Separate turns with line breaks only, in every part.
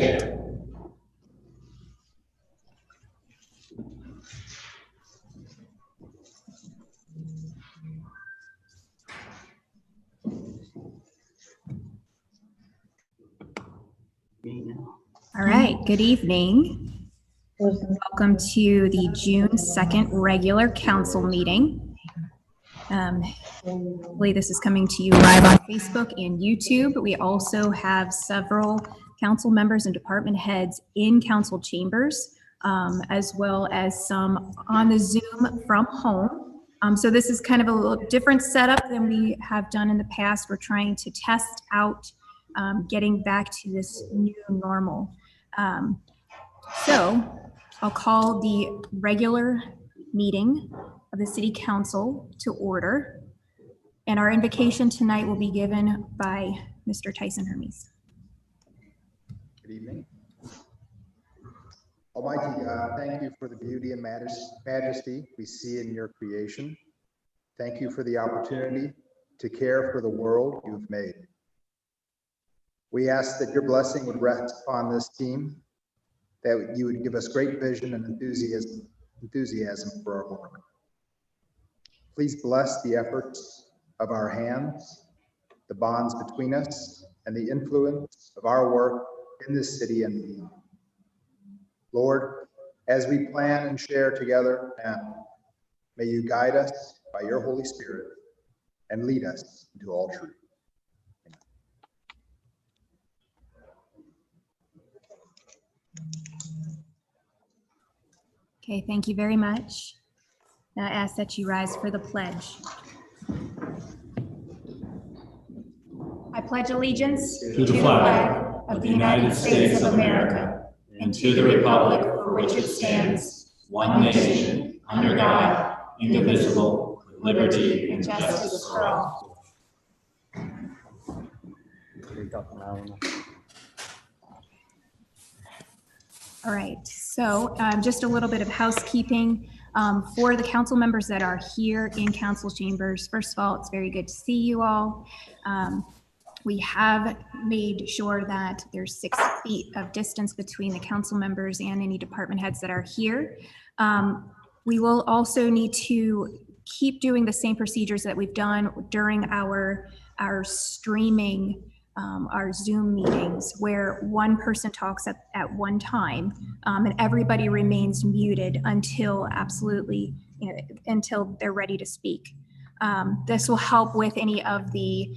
All right, good evening. Welcome to the June 2nd regular council meeting. Hopefully this is coming to you live on Facebook and YouTube. We also have several council members and department heads in council chambers, as well as some on the Zoom from home. So this is kind of a little different setup than we have done in the past. We're trying to test out getting back to this new normal. So I'll call the regular meeting of the City Council to order. And our invocation tonight will be given by Mr. Tyson Hermes.
Good evening. Almighty God, thank you for the beauty and majesty we see in your creation. Thank you for the opportunity to care for the world you've made. We ask that your blessing would rest upon this team, that you would give us great vision and enthusiasm for our work. Please bless the efforts of our hands, the bonds between us, and the influence of our work in this city and beyond. Lord, as we plan and share together now, may you guide us by your Holy Spirit and lead us into all truth.
Okay, thank you very much. Now I ask that you rise for the pledge. I pledge allegiance
to the flag of the United States of America and to the republic for which it stands, one nation, under God, indivisible, with liberty and justice for all.
All right, so just a little bit of housekeeping for the council members that are here in council chambers. First of all, it's very good to see you all. We have made sure that there's 6 feet of distance between the council members and any department heads that are here. We will also need to keep doing the same procedures that we've done during our streaming, our Zoom meetings, where one person talks at one time and everybody remains muted until absolutely, until they're ready to speak. This will help with any of the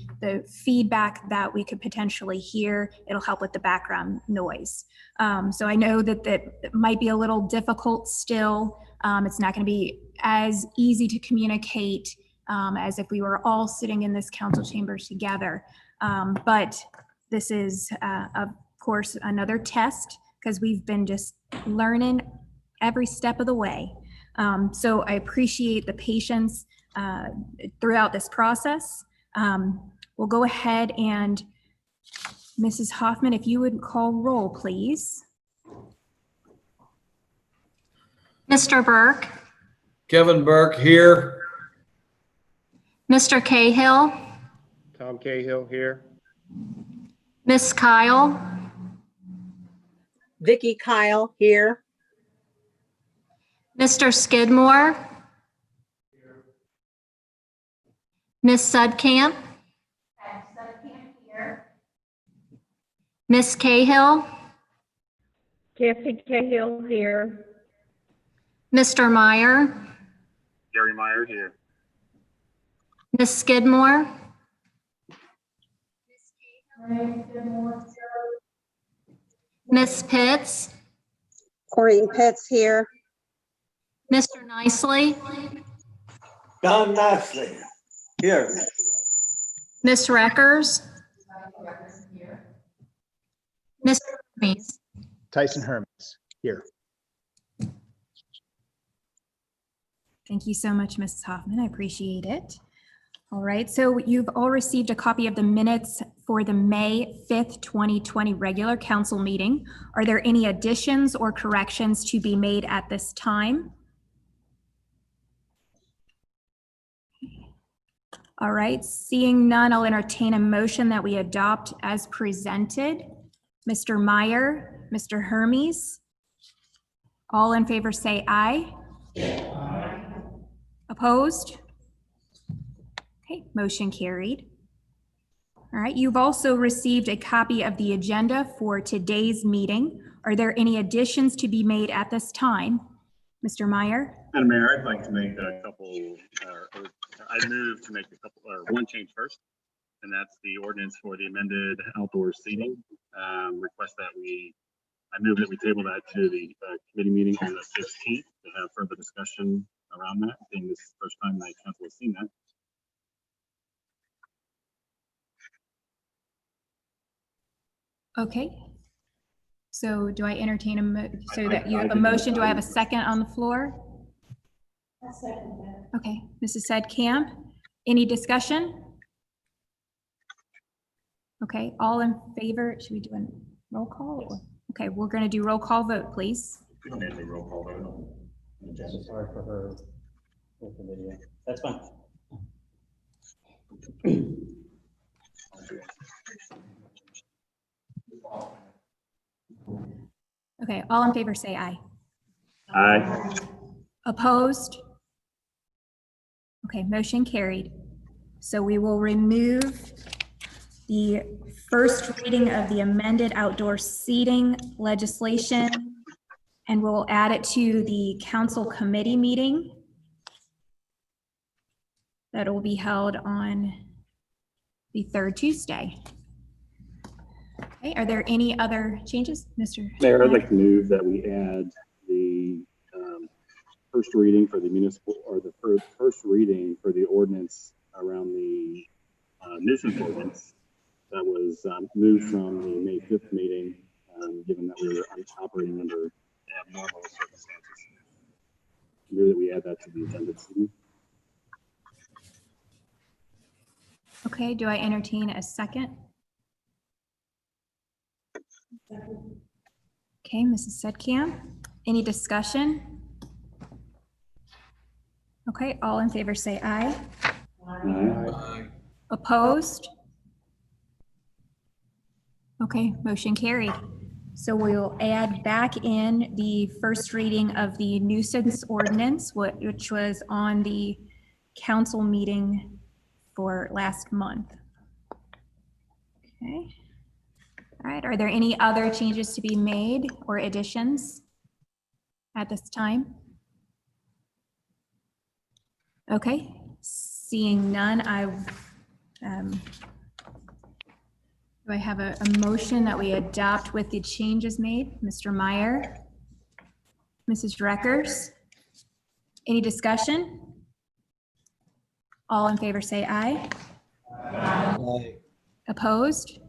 feedback that we could potentially hear. It'll help with the background noise. So I know that might be a little difficult still. It's not going to be as easy to communicate as if we were all sitting in this council chamber together. But this is, of course, another test because we've been just learning every step of the way. So I appreciate the patience throughout this process. We'll go ahead and Mrs. Hoffman, if you would call roll, please.
Mr. Burke.
Kevin Burke here.
Mr. Cahill.
Tom Cahill here.
Miss Kyle.
Vicki Kyle here.
Mr. Skidmore. Miss Sudkamp. Miss Cahill.
Kathy Cahill here.
Mr. Meyer.
Gary Meyer here.
Miss Skidmore. Miss Pitts.
Corinne Pitts here.
Mr. Nicely.
Don Nicely here.
Miss Reckers. Mr. Hermes.
Tyson Hermes here.
Thank you so much, Mrs. Hoffman. I appreciate it. All right, so you've all received a copy of the minutes for the May 5th, 2020 regular council meeting. Are there any additions or corrections to be made at this time? All right, seeing none, I'll entertain a motion that we adopt as presented. Mr. Meyer, Mr. Hermes. All in favor say aye. Opposed? Okay, motion carried. All right, you've also received a copy of the agenda for today's meeting. Are there any additions to be made at this time? Mr. Meyer?
Madam Mayor, I'd like to make a couple, I move to make a couple, or one change first, and that's the ordinance for the amended outdoor seating. Request that I move that we table that to the committee meeting on the 16th to have further discussion around that. I think this is the first time that council has seen that.
Okay. So do I entertain so that you have a motion? Do I have a second on the floor? I'll second that. Okay, Mrs. Sedkamp, any discussion? Okay, all in favor? Should we do a roll call? Or- Okay, we're going to do roll call vote, please.
We don't need to roll call vote.
Sorry for her with the video. That's fine.
Okay, all in favor say aye.
Aye.
Opposed? Okay, motion carried. So we will remove the first reading of the amended outdoor seating legislation, and we'll add it to the council committee meeting that will be held on the third Tuesday. Okay, are there any other changes, Mr.?
Mayor, I'd like to move that we add the first reading for the municipal, or the first reading for the ordinance around the nuisance ordinance that was moved from the May 5th meeting, given that we were operating under abnormal circumstances. Move that we add that to the agenda.
Okay, do I entertain a second? Okay, Mrs. Sedkamp, any discussion? Okay, all in favor say aye.
Aye.
Opposed? Okay, motion carried. So we'll add back in the first reading of the nuisance ordinance, which was on the council meeting for last month. Okay. All right, are there any other changes to be made or additions at this time? Okay, seeing none, do I have a motion that we adopt with the changes made? Mr. Meyer? Mrs. Reckers? Any discussion? All in favor say aye.
Aye.
Opposed?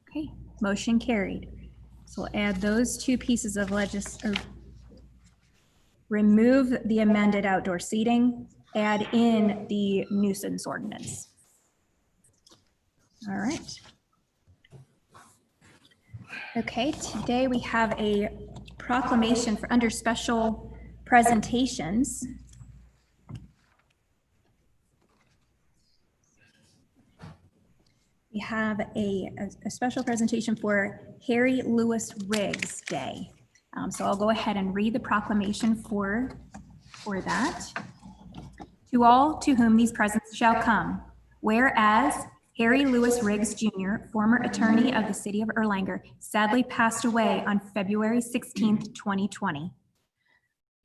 Okay, motion carried. So we'll add those two pieces of remove the amended outdoor seating, add in the nuisance ordinance. All right. Okay, today we have a proclamation for under special presentations. We have a special presentation for Harry Lewis Riggs Day. So I'll go ahead and read the proclamation for that. To all to whom these presents shall come, whereas Harry Lewis Riggs Jr., former attorney of the city of Erlanger, sadly passed away on February 16th, 2020.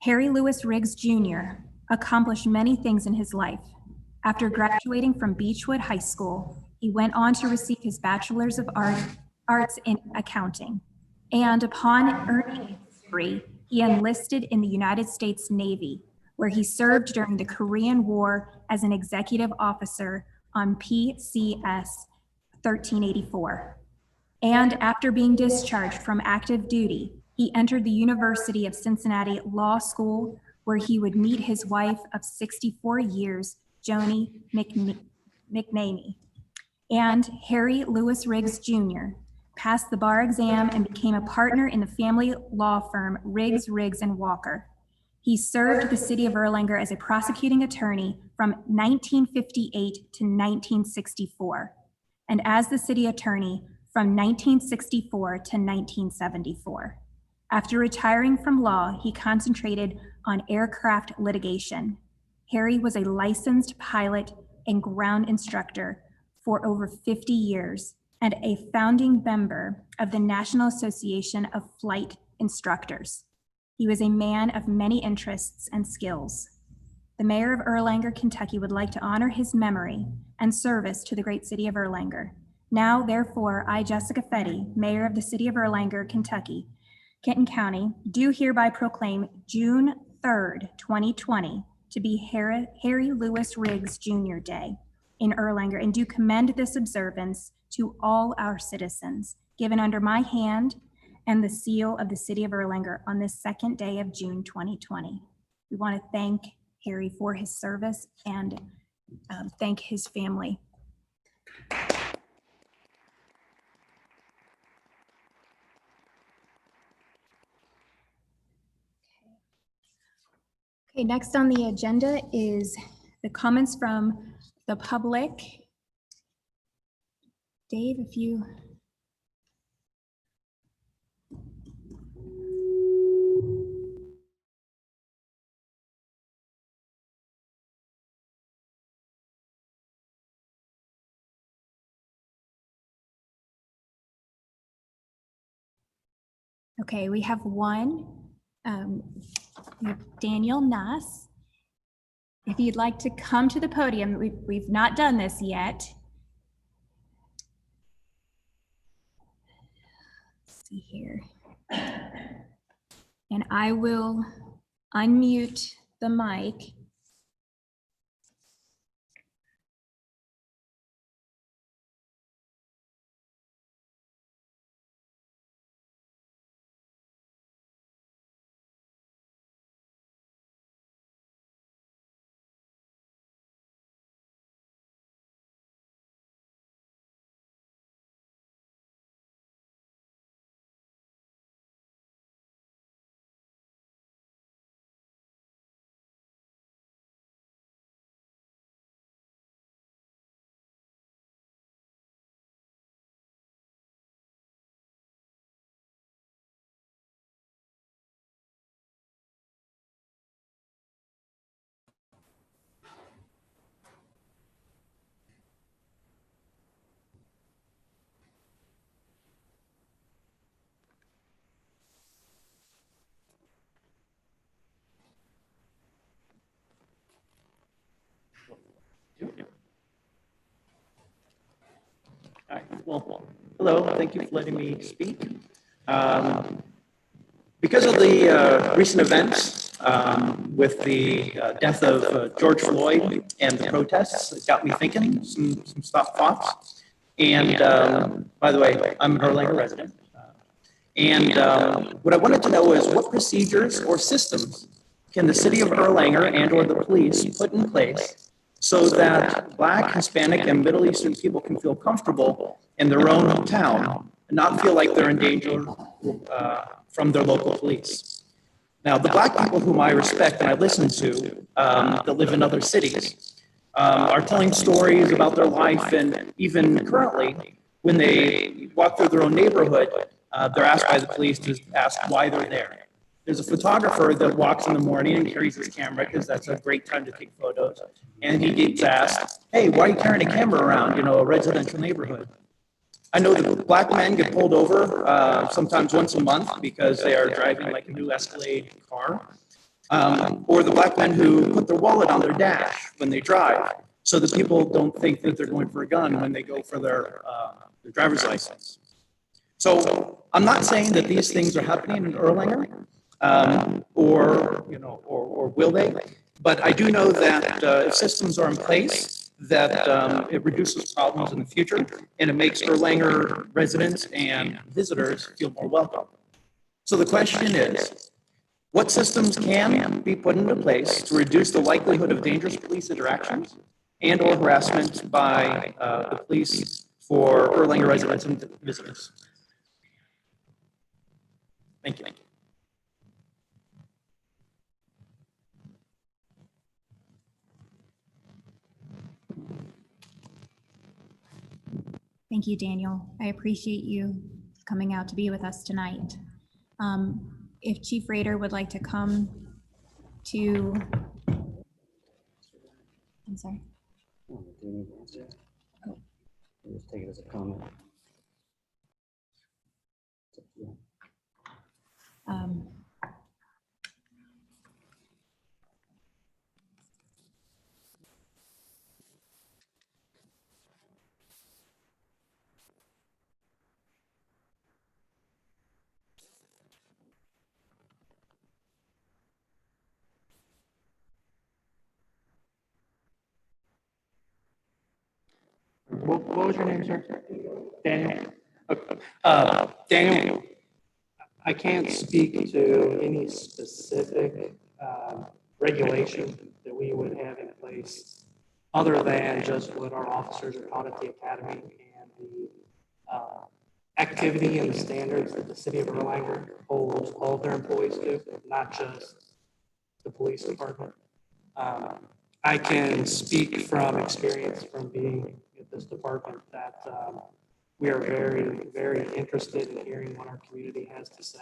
Harry Lewis Riggs Jr. accomplished many things in his life. After graduating from Beechwood High School, he went on to receive his Bachelor's of Arts in Accounting. And upon earning his degree, he enlisted in the United States Navy, where he served during the Korean War as an executive officer on PCS 1384. And after being discharged from active duty, he entered the University of Cincinnati Law School, where he would meet his wife of 64 years, Joni McNamee. And Harry Lewis Riggs Jr. passed the bar exam and became a partner in the family law firm Riggs, Riggs & Walker. He served the city of Erlanger as a prosecuting attorney from 1958 to 1964, and as the city attorney from 1964 to 1974. After retiring from law, he concentrated on aircraft litigation. Harry was a licensed pilot and ground instructor for over 50 years and a founding member of the National Association of Flight Instructors. He was a man of many interests and skills. The mayor of Erlanger, Kentucky would like to honor his memory and service to the great city of Erlanger. Now, therefore, I, Jessica Fetty, mayor of the city of Erlanger, Kentucky, Kenton County, do hereby proclaim June 3rd, 2020 to be Harry Lewis Riggs Jr. Day in Erlanger, and do commend this observance to all our citizens, given under my hand and the seal of the city of Erlanger on this second day of June 2020. We want to thank Harry for his service and thank his family. Okay, next on the agenda is the comments from the public. Dave, if you. Okay, we have one. We have Daniel Nuss. If you'd like to come to the podium, we've not done this yet. Let's see here. And I will unmute the mic.
All right. Well, hello. Thank you for letting me speak. Because of the recent events with the death of George Floyd and the protests, it got me thinking some thoughts. And by the way, I'm an Erlanger resident. What I wanted to know is what procedures or systems can the city of Erlanger and/or the police put in place so that Black, Hispanic, and Middle Eastern people can feel comfortable in their own town and not feel like they're in danger from their local police. Now, the Black people whom I respect and I listen to that live in other cities are telling stories about their life, and even currently, when they walk through their own neighborhood, they're asked by the police to ask why they're there. There's a photographer that walks in the morning and carries his camera because that's a great time to take photos. And he gets asked, hey, why are you carrying a camera around, a residential neighborhood? I know that Black men get pulled over sometimes once a month because they are driving like a new Escalade car. Or the Black men who put their wallet on their dash when they drive so that people don't think that they're going for a gun when they go for their driver's license. So I'm not saying that these things are happening in Erlanger, or will they? But I do know that if systems are in place, that it reduces problems in the future, and it makes Erlanger residents and visitors feel more welcome. So the question is, what systems can be put into place to reduce the likelihood of dangerous police interactions and/or harassment by the police for Erlanger residents and visitors? Thank you.
Thank you, Daniel. I appreciate you coming out to be with us tonight. If Chief Rader would like to come to, I'm sorry.
Just take it as a comment.
Um,
What was your name, sir? Daniel? Okay. Daniel, I can't speak to any specific regulation that we would have in place other than just what our officers are taught at the academy and the activity and the standards that the city of Erlanger holds all of their employees to, not just the police department. I can speak from experience from being at this department that we are very, very interested in hearing what our community has to say.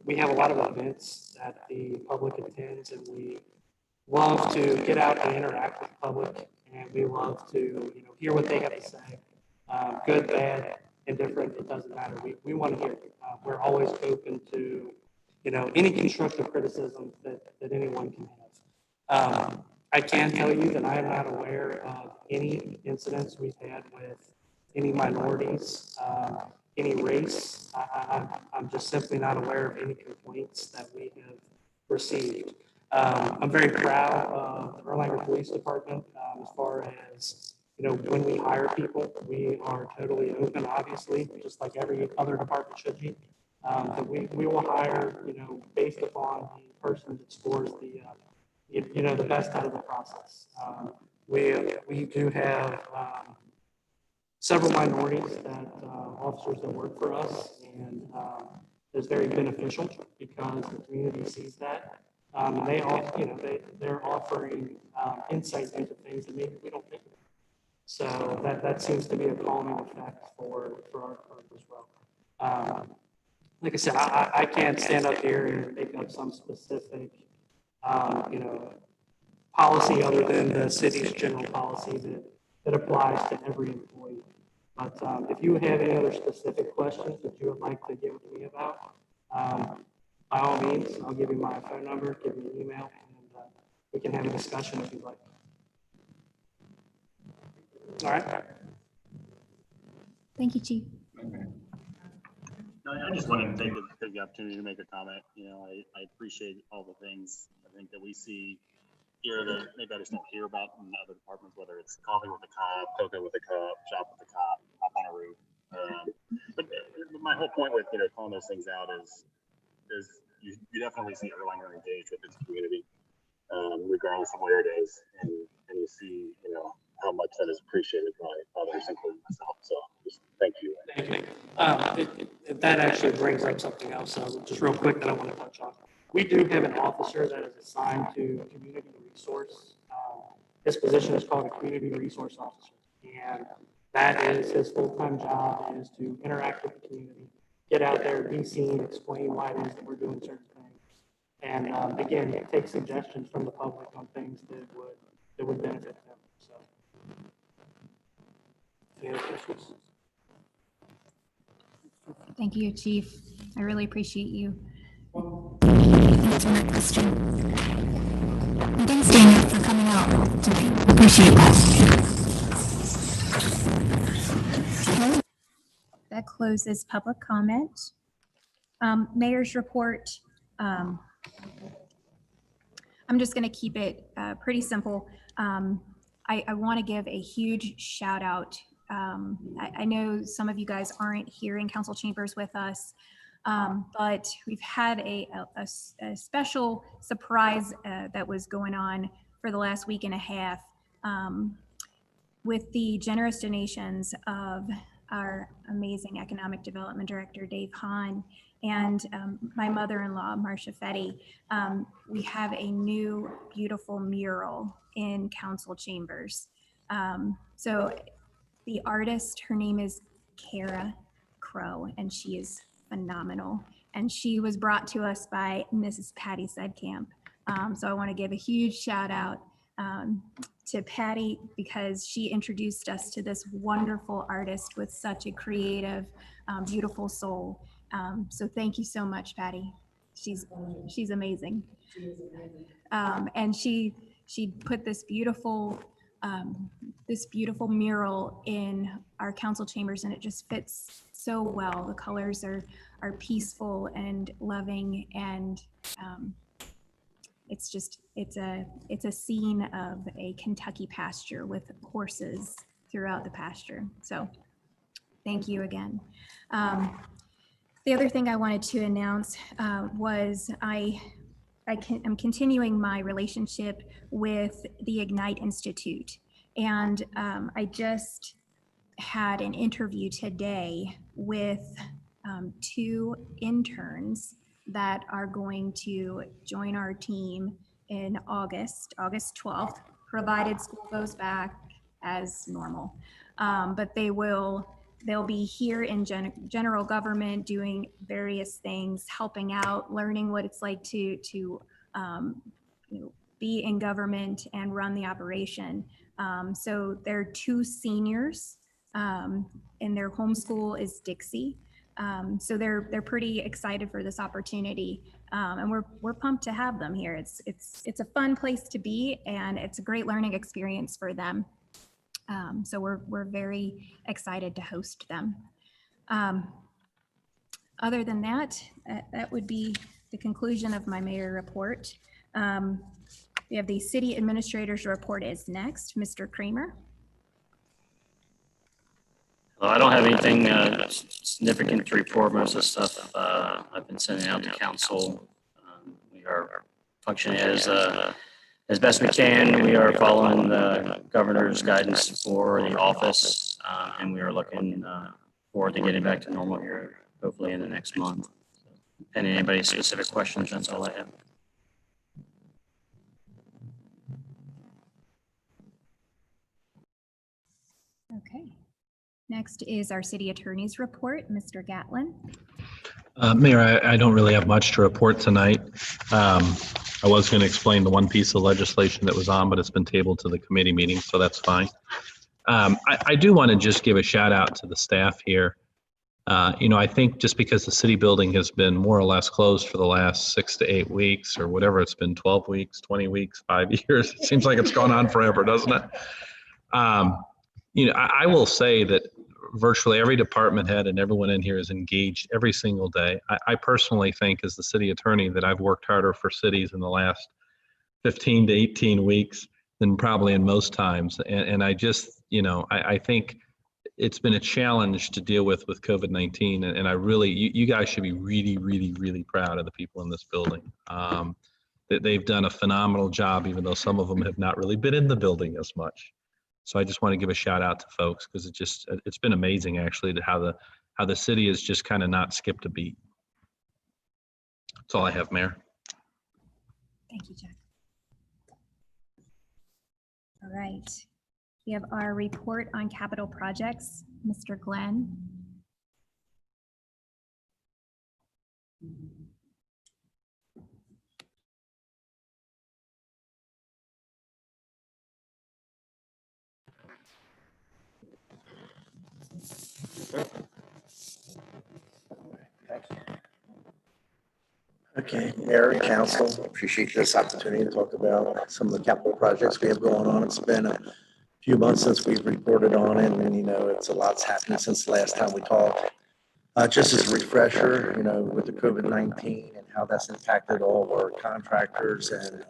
We have a lot of events that the public attends, and we love to get out and interact with the public, and we love to hear what they have to say. Good, bad, indifferent, it doesn't matter. We want to hear. We're always open to any constructive criticism that anyone can have. I can tell you that I am not aware of any incidents we've had with any minorities, any race. I'm just simply not aware of any complaints that we have received. I'm very proud of the Erlanger Police Department as far as, when we hire people, we are totally open, obviously, just like every other department should be. But we will hire, based upon the person that scores the best out of the process. We do have several minorities that officers that work for us, and it's very beneficial because the community sees that. And they all, they're offering insight into things that maybe we don't think of. So that seems to be a calming effect for our group as well. Like I said, I can't stand up here and make up some specific, policy other than the city's general policy that applies to every employee. But if you have any other specific questions that you would like to get with me about, by all means, I'll give you my phone number, give you an email, and we can have a discussion if you'd like. All right.
Thank you, Chief.
No, I just wanted to take the opportunity to make a comment. I appreciate all the things I think that we see here that maybe I just don't hear about in other departments, whether it's coffee with a cop, cocoa with a cup, shop with a cop, hop on a roof. But my whole point with calling those things out is you definitely see Erlanger engaged with its community, regardless of where it is, and you see how much that is appreciated by others, including myself. So just thank you.
Thank you. That actually brings up something else, just real quick that I want to touch on. We do have an officer that is assigned to community resource. His position is called a community resource officer, and that is his full-time job, is to interact with the community, get out there, be seen, explain why it is that we're doing certain things, and again, take suggestions from the public on things that would benefit them. So, any other questions?
Thank you, Chief. I really appreciate you.
Answer that question. And thanks, Daniel, for coming out tonight. Appreciate that.
That closes public comment. Mayor's report. I'm just going to keep it pretty simple. I want to give a huge shout out. I know some of you guys aren't here in council chambers with us, but we've had a special surprise that was going on for the last week and a half with the generous donations of our amazing economic development director, Dave Hahn, and my mother-in-law, Marcia Fetty. We have a new beautiful mural in council chambers. So The artist, her name is Kara Crow, and she is phenomenal. And she was brought to us by Mrs. Patty Sedkamp. So I want to give a huge shout out to Patty because she introduced us to this wonderful artist with such a creative, beautiful soul. So thank you so much, Patty. She's amazing. And she put this beautiful mural in our council chambers, and it just fits so well. The colors are peaceful and loving, and it's a scene of a Kentucky pasture with horses throughout the pasture. So thank you again. The other thing I wanted to announce was I'm continuing my relationship with the Ignite Institute. And I just had an interview today with 2 interns that are going to join our team in August 12th, provided school goes back as normal. But they'll be here in general government doing various things, helping out, learning what it's like to be in government and run the operation. So they're 2 seniors, and their home school is Dixie. So they're pretty excited for this opportunity, and we're pumped to have them here. It's a fun place to be, and it's a great learning experience for them. So we're very excited to host them. Other than that, that would be the conclusion of my mayor report. We have the city administrator's report is next. Mr. Kramer.
Well, I don't have anything significant to report. Most of the stuff I've been sending out to council. We are functioning as best we can. We are following the governor's guidance for the office, and we are looking forward to getting back to normal here, hopefully in the next month. And anybody specific questions, that's all I have.
Okay. Next is our city attorney's report, Mr. Gatlin.
Mayor, I don't really have much to report tonight. I was going to explain the one piece of legislation that was on, but it's been tabled to the committee meeting, so that's fine. I do want to just give a shout out to the staff here. I think just because the city building has been more or less closed for the last 6 to 8 weeks or whatever it's been, 12 weeks, 20 weeks, 5 years, it seems like it's gone on forever, doesn't it? I will say that virtually every department head and everyone in here is engaged every single day. I personally think as the city attorney that I've worked harder for cities in the last 15 to 18 weeks than probably in most times. And I just, I think it's been a challenge to deal with COVID-19. And I really, you guys should be really, really, really proud of the people in this building. That they've done a phenomenal job, even though some of them have not really been in the building as much. So I just want to give a shout out to folks because it's been amazing actually to how the city has just kind of not skipped a beat. That's all I have, Mayor.
Thank you, Jack. All right. We have our report on capital projects, Mr. Glenn.
Okay, Mayor and Council, appreciate this opportunity to talk about some of the capital projects we have going on. It's been a few months since we've reported on it, and it's a lot's happened since the last time we talked. Just as a refresher, with the COVID-19 and how that's impacted all of our contractors and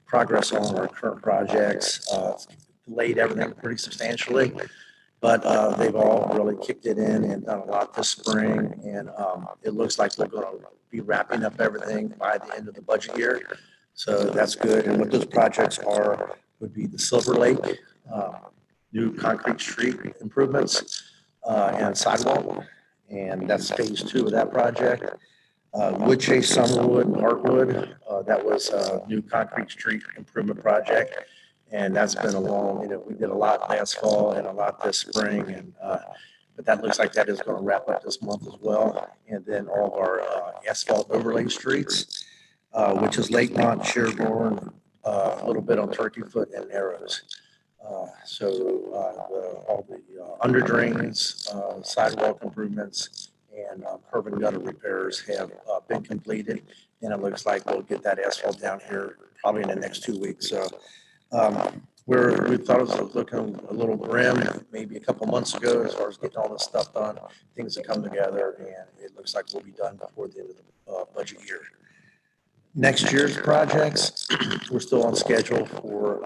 progress on our current projects, delayed everything pretty substantially. But they've all really kicked it in and done a lot this spring. And it looks like we're going to be wrapping up everything by the end of the budget year. So that's good. And what those projects are would be the Silver Lake, new concrete street improvements and sidewalk. And that's phase 2 of that project. Woodchase, Summerwood, and Artwood, that was a new concrete street improvement project. And that's been a long, we did a lot last fall and a lot this spring, and, but that looks like that is going to wrap up this month as well. And then all of our asphalt overlay streets, which is Lakemont, Sherborne, a little bit on Turkey Foot and Narrows. All the under drains, sidewalk improvements, and curb and gutter repairs have been completed. And it looks like we'll get that asphalt down here probably in the next 2 weeks. So we thought it was looking a little grim maybe a couple months ago as far as getting all this stuff done. Things have come together, and it looks like we'll be done before the end of the budget year. Next year's projects, we're still on schedule for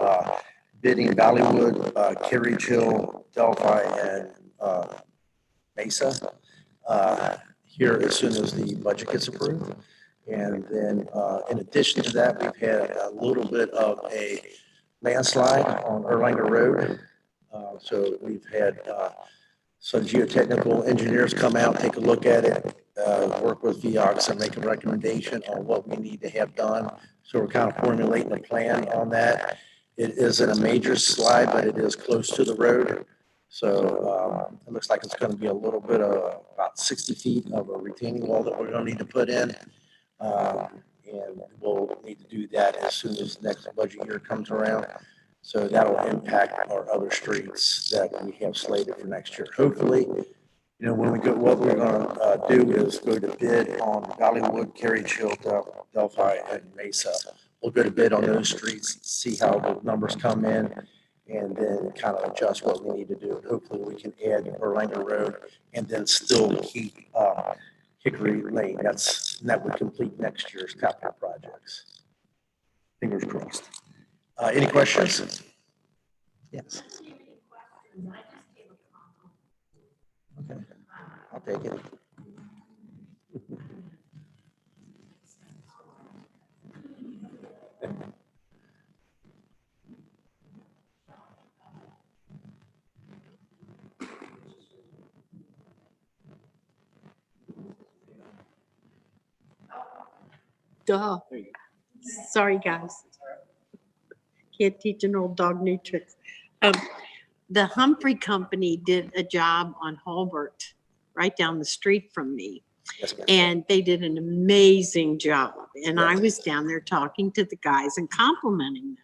bidding Valleywood, Carriage Hill, Delphi, and Mesa here as soon as the budget gets approved. And then in addition to that, we've had a little bit of a landslide on Erlanger Road. So we've had some geotechnical engineers come out, take a look at it, work with VOX and make a recommendation on what we need to have done. So we're kind of formulating a plan on that. It isn't a major slide, but it is close to the road. So it looks like it's going to be a little bit of about 60 feet of a retaining wall that we're going to need to put in. And we'll need to do that as soon as the next budget year comes around. So that'll impact our other streets that we have slated for next year. Hopefully, when we go, what we're going to do is go to bid on Valleywood, Carriage Hill, Delphi, and Mesa. We'll go to bid on those streets, see how the numbers come in, and then kind of adjust what we need to do. Hopefully, we can add Erlanger Road and then still keep Hickory Lane. That would complete next year's capital projects. Fingers crossed. Any questions? Yes. Okay, I'll take it.
Duh. Sorry, guys. Can't teach an old dog new tricks. The Humphrey Company did a job on Hulbert, right down the street from me. And they did an amazing job. And I was down there talking to the guys and complimenting them.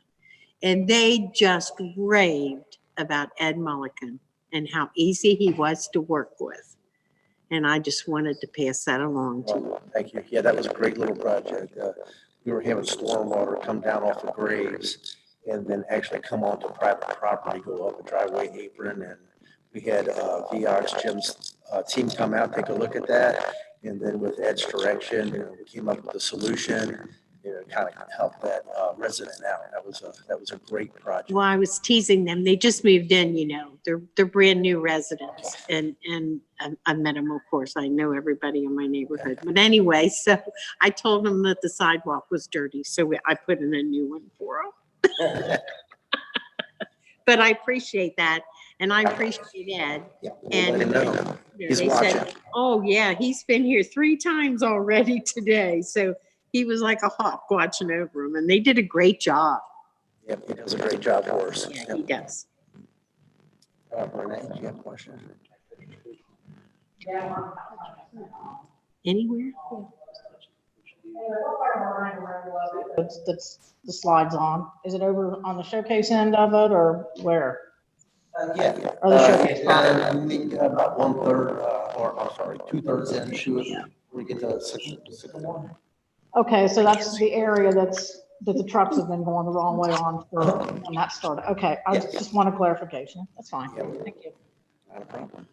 And they just raved about Ed Mulliken and how easy he was to work with. And I just wanted to pass that along to you.
Thank you. Yeah, that was a great little project. We were having stormwater come down off the graves and then actually come onto private property, go up a driveway apron. And we had VOX Jim's team come out, take a look at that. And then with Ed's direction, we came up with a solution, kind of help that resident out. That was a great project.
Well, I was teasing them. They just moved in, they're brand new residents. And I met them, of course. I know everybody in my neighborhood. But anyway, so I told them that the sidewalk was dirty. So I put in a new one for them. But I appreciate that. And I appreciate Ed.
Yeah,
and
let him know. He's
they
watching.
said, oh yeah, he's been here 3 times already today. So he was like a hawk watching over him, and they did a great job.
Yep, he does a great job for us.
Yeah, he does.
Renee, do you have a question?
Anywhere?
That's the slides on. Is it over on the showcase end of it, or where?
Yeah.
Or the showcase property?
I think about 1/3, or I'm sorry, 2/3 in, shoot, we get to Sycamore.
Okay, so that's the area that the trucks have been going the wrong way on for when that started. Okay, I just want a clarification. That's fine. Thank you.
Not a problem.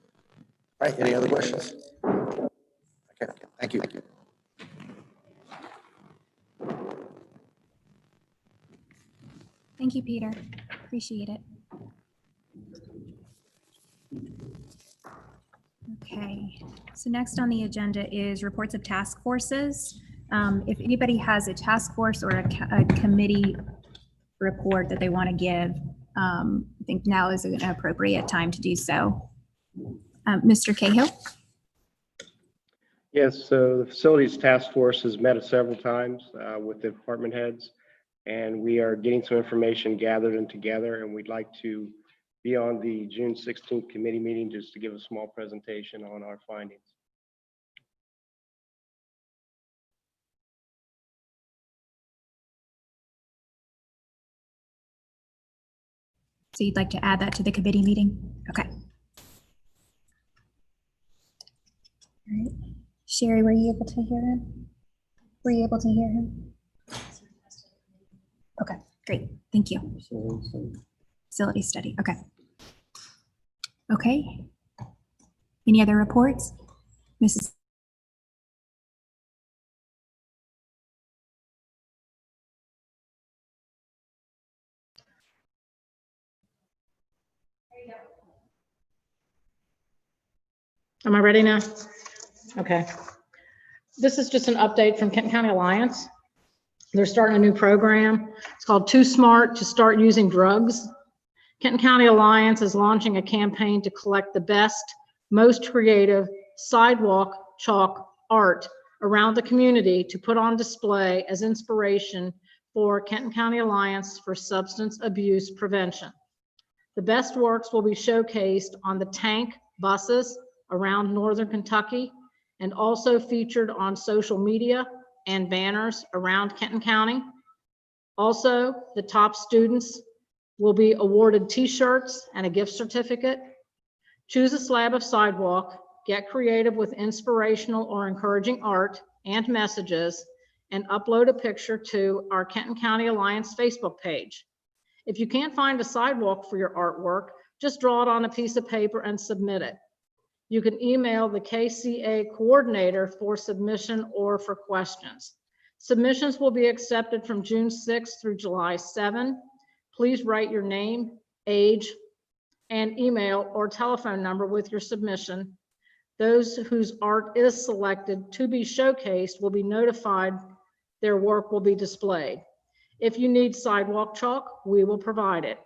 All right, any other questions? Okay, thank you.
Thank you, Peter. Appreciate it. Okay, so next on the agenda is reports of task forces. If anybody has a task force or a committee report that they want to give, I think now is an appropriate time to do so. Mr. Cahill?
Yes, so the facilities task force has met several times with the department heads. And we are getting some information gathered and together, and we'd like to be on the June 16th committee meeting just to give a small presentation on our findings.
So you'd like to add that to the committee meeting? Okay. All right. Sherry, were you able to hear him? Were you able to hear him? Okay, great. Thank you. Facility study. Okay. Okay. Any other reports? Mrs.
Am I ready now? Okay. This is just an update from Kenton County Alliance. They're starting a new program. It's called Too Smart to Start Using Drugs. Kenton County Alliance is launching a campaign to collect the best, most creative sidewalk chalk art around the community to put on display as inspiration for Kenton County Alliance for Substance Abuse Prevention. The best works will be showcased on the tank buses around Northern Kentucky and also featured on social media and banners around Kenton County. Also, the top students will be awarded t-shirts and a gift certificate. Choose a slab of sidewalk, get creative with inspirational or encouraging art and messages, and upload a picture to our Kenton County Alliance Facebook page. If you can't find a sidewalk for your artwork, just draw it on a piece of paper and submit it. You can email the KCA coordinator for submission or for questions. Submissions will be accepted from June 6th through July 7. Please write your name, age, and email or telephone number with your submission. Those whose art is selected to be showcased will be notified their work will be displayed. If you need sidewalk chalk, we will provide it.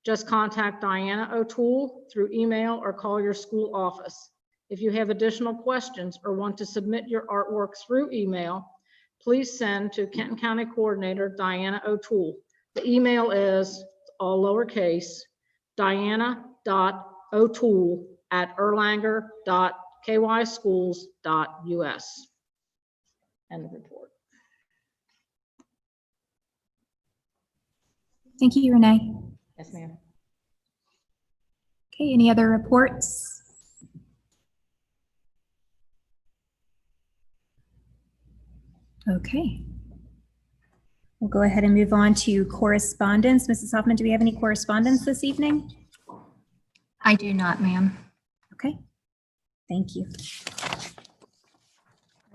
Just contact Diana O'Toole through email or call your school office. If you have additional questions or want to submit your artwork through email, please send to Kenton County Coordinator Diana O'Toole. The email is all lowercase, diana.o'toole@erlanger.kyschools.us. End of report.
Thank you, Renee.
Yes, ma'am.
Okay, any other reports? Okay. We'll go ahead and move on to correspondence. Mrs. Hoffman, do we have any correspondence this evening?
I do not, ma'am.
Okay, thank you.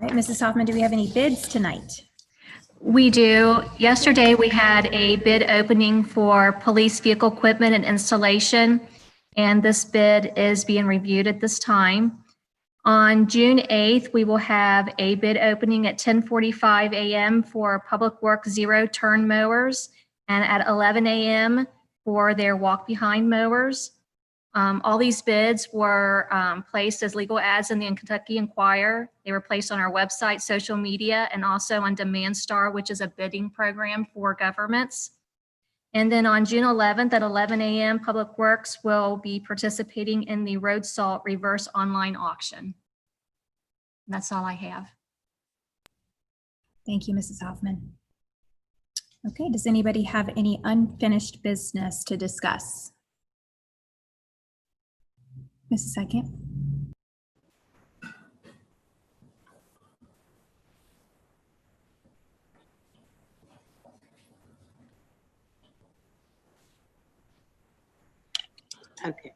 All right, Mrs. Hoffman, do we have any bids tonight?
We do. Yesterday, we had a bid opening for police vehicle equipment and installation, and this bid is being reviewed at this time. On June 8th, we will have a bid opening at 10:45 a.m. for Public Works zero-turn mowers and at 11 a.m. for their walk-behind mowers. All these bids were placed as legal ads in the Kentucky Enquirer. They were placed on our website, social media, and also on Demand Star, which is a bidding program for governments. And then on June 11th at 11 a.m., Public Works will be participating in the road salt reverse online auction. And that's all I have.
Thank you, Mrs. Hoffman. Okay, does anybody have any unfinished business to discuss? Mrs. Second.
Okay.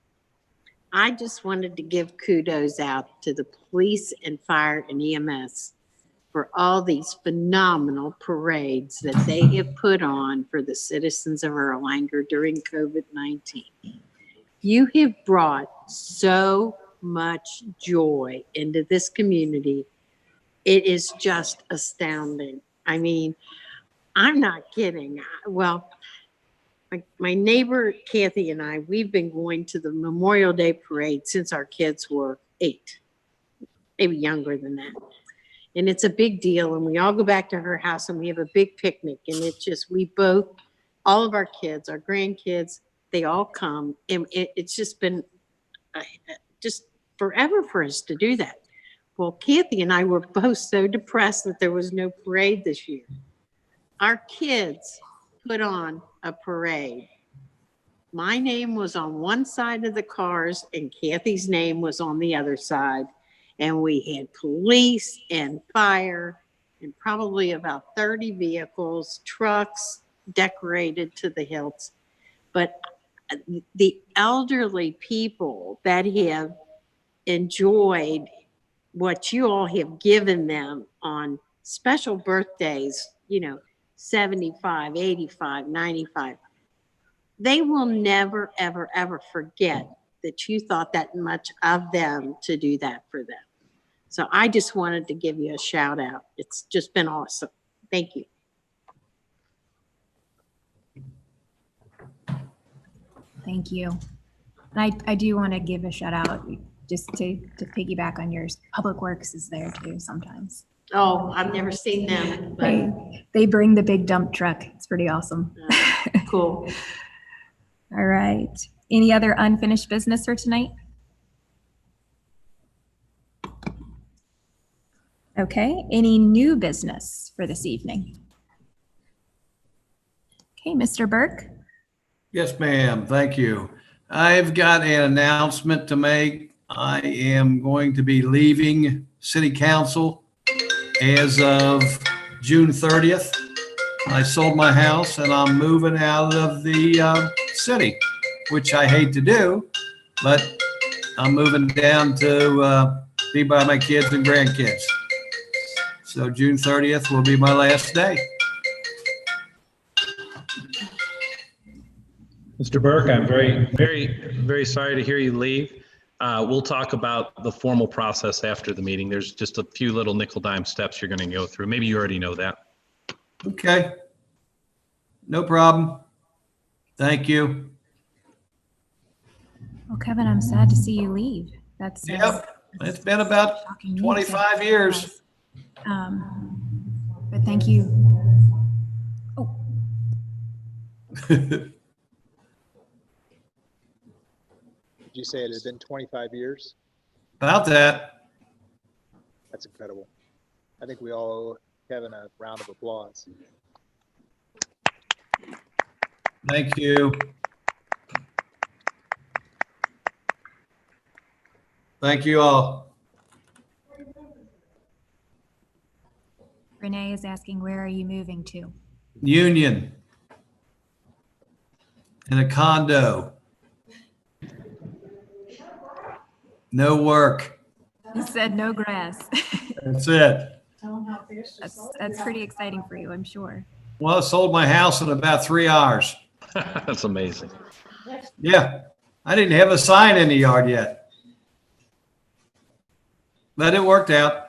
I just wanted to give kudos out to the police and fire and EMS for all these phenomenal parades that they have put on for the citizens of Erlanger during COVID-19. You have brought so much joy into this community. It is just astounding. I mean, I'm not kidding. Well, my neighbor Kathy and I, we've been going to the Memorial Day parade since our kids were 8, maybe younger than that. And it's a big deal. And we all go back to her house and we have a big picnic. And it's just, all of our kids, our grandkids, they all come. And it's just been just forever for us to do that. Well, Kathy and I were both so depressed that there was no parade this year. Our kids put on a parade. My name was on one side of the cars and Kathy's name was on the other side. And we had police and fire and probably about 30 vehicles, trucks decorated to the hilts. But the elderly people that have enjoyed what you all have given them on special birthdays, 75, 85, 95, they will never, ever, ever forget that you thought that much of them to do that for them. So I just wanted to give you a shout out. It's just been awesome. Thank you.
Thank you. And I do want to give a shout out just to piggyback on yours. Public Works is there too sometimes.
Oh, I've never seen them, but
They bring the big dump truck. It's pretty awesome.
cool.
All right. Any other unfinished business for tonight? Okay. Any new business for this evening? Okay, Mr. Burke.
Yes, ma'am. Thank you. I've got an announcement to make. I am going to be leaving City Council as of June 30th. I sold my house and I'm moving out of the city, which I hate to do, but I'm moving down to be by my kids and grandkids. So June 30th will be my last day.
Mr. Burke, I'm very, very, very sorry to hear you leave. We'll talk about the formal process after the meeting. There's just a few little nickel dime steps you're going to go through. Maybe you already know that.
Okay. No problem. Thank you.
Well, Kevin, I'm sad to see you leave. That's
Yep. It's been about 25 years.
But thank you. Oh,
Did you say it has been 25 years?
About that.
That's incredible. I think we all owe Kevin a round of applause.
Thank you. Thank you all.
Renee is asking, where are you moving to?
Union. In a condo. No work.
You said no grass.
That's it.
That's pretty exciting for you, I'm sure.
Well, I sold my house in about 3 hours.
That's amazing.
Yeah. I didn't have a sign in the yard yet. But it worked out.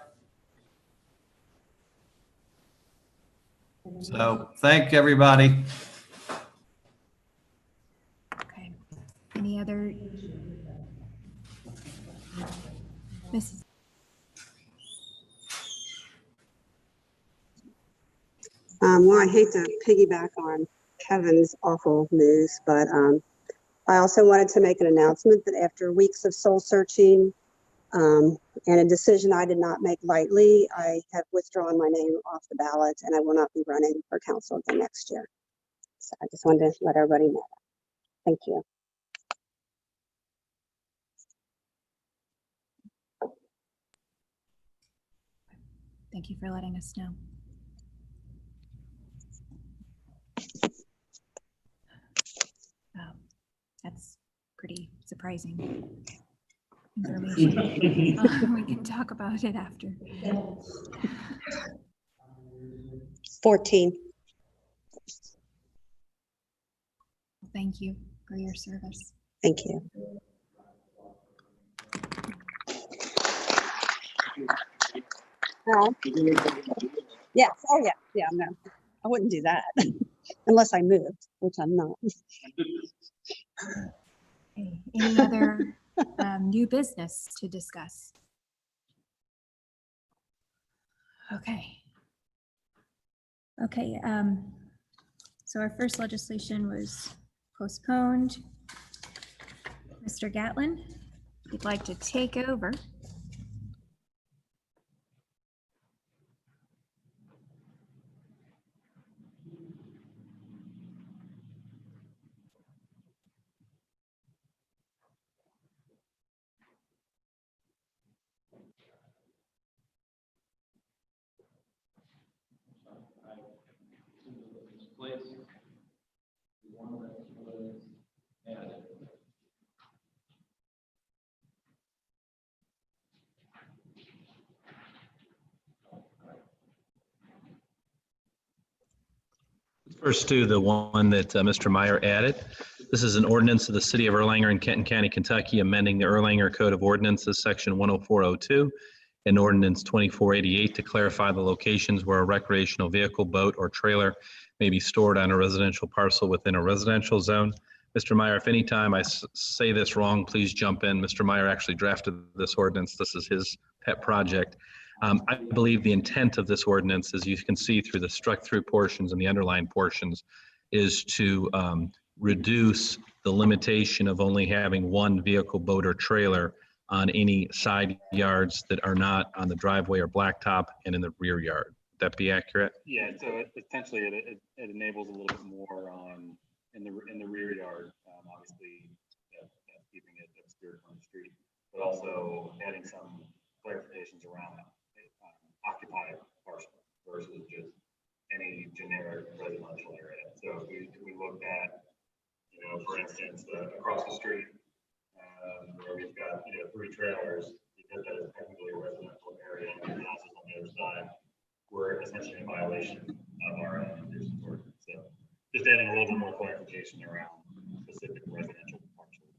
So thank everybody.
Okay. Any other? Mrs.
Well, I hate to piggyback on Kevin's awful news, but I also wanted to make an announcement that after weeks of soul searching and a decision I did not make lightly, I have withdrawn my name off the ballot and I will not be running for council again next year. So I just wanted to let everybody know that. Thank you.
Thank you for letting us know. That's pretty surprising information. We can talk about it after.
14.
Thank you for your service.
Thank you. Yes. Oh, yeah. Yeah, no, I wouldn't do that unless I moved, which I'm not.
Okay. Any other new business to discuss? Okay. Okay, so our first legislation was postponed. Mr. Gatlin, if you'd like to take over.
First do the one that Mr. Meyer added. This is an ordinance of the City of Erlanger in Kenton County, Kentucky, amending the Erlanger Code of Ordinances, Section 10402, and Ordinance 2488 to clarify the locations where a recreational vehicle, boat, or trailer may be stored on a residential parcel within a residential zone. Mr. Meyer, if any time I say this wrong, please jump in. Mr. Meyer actually drafted this ordinance. This is his pet project. I believe the intent of this ordinance, as you can see through the struck-through portions and the underlined portions, is to reduce the limitation of only having one vehicle, boat, or trailer on any side yards that are not on the driveway or blacktop and in the rear yard. Would that be accurate?
Yeah, so potentially it enables a little bit more on in the rear yard, obviously keeping it obscure from the street, but also adding some clarifications around occupied parcel versus just any generic residential area. So if we looked at, for instance, across the street, where we've got 3 trailers, because that is technically a residential area and the houses on the other side, we're essentially in violation of our nuisance ordinance. So just adding a little bit more clarification around specific residential parcels.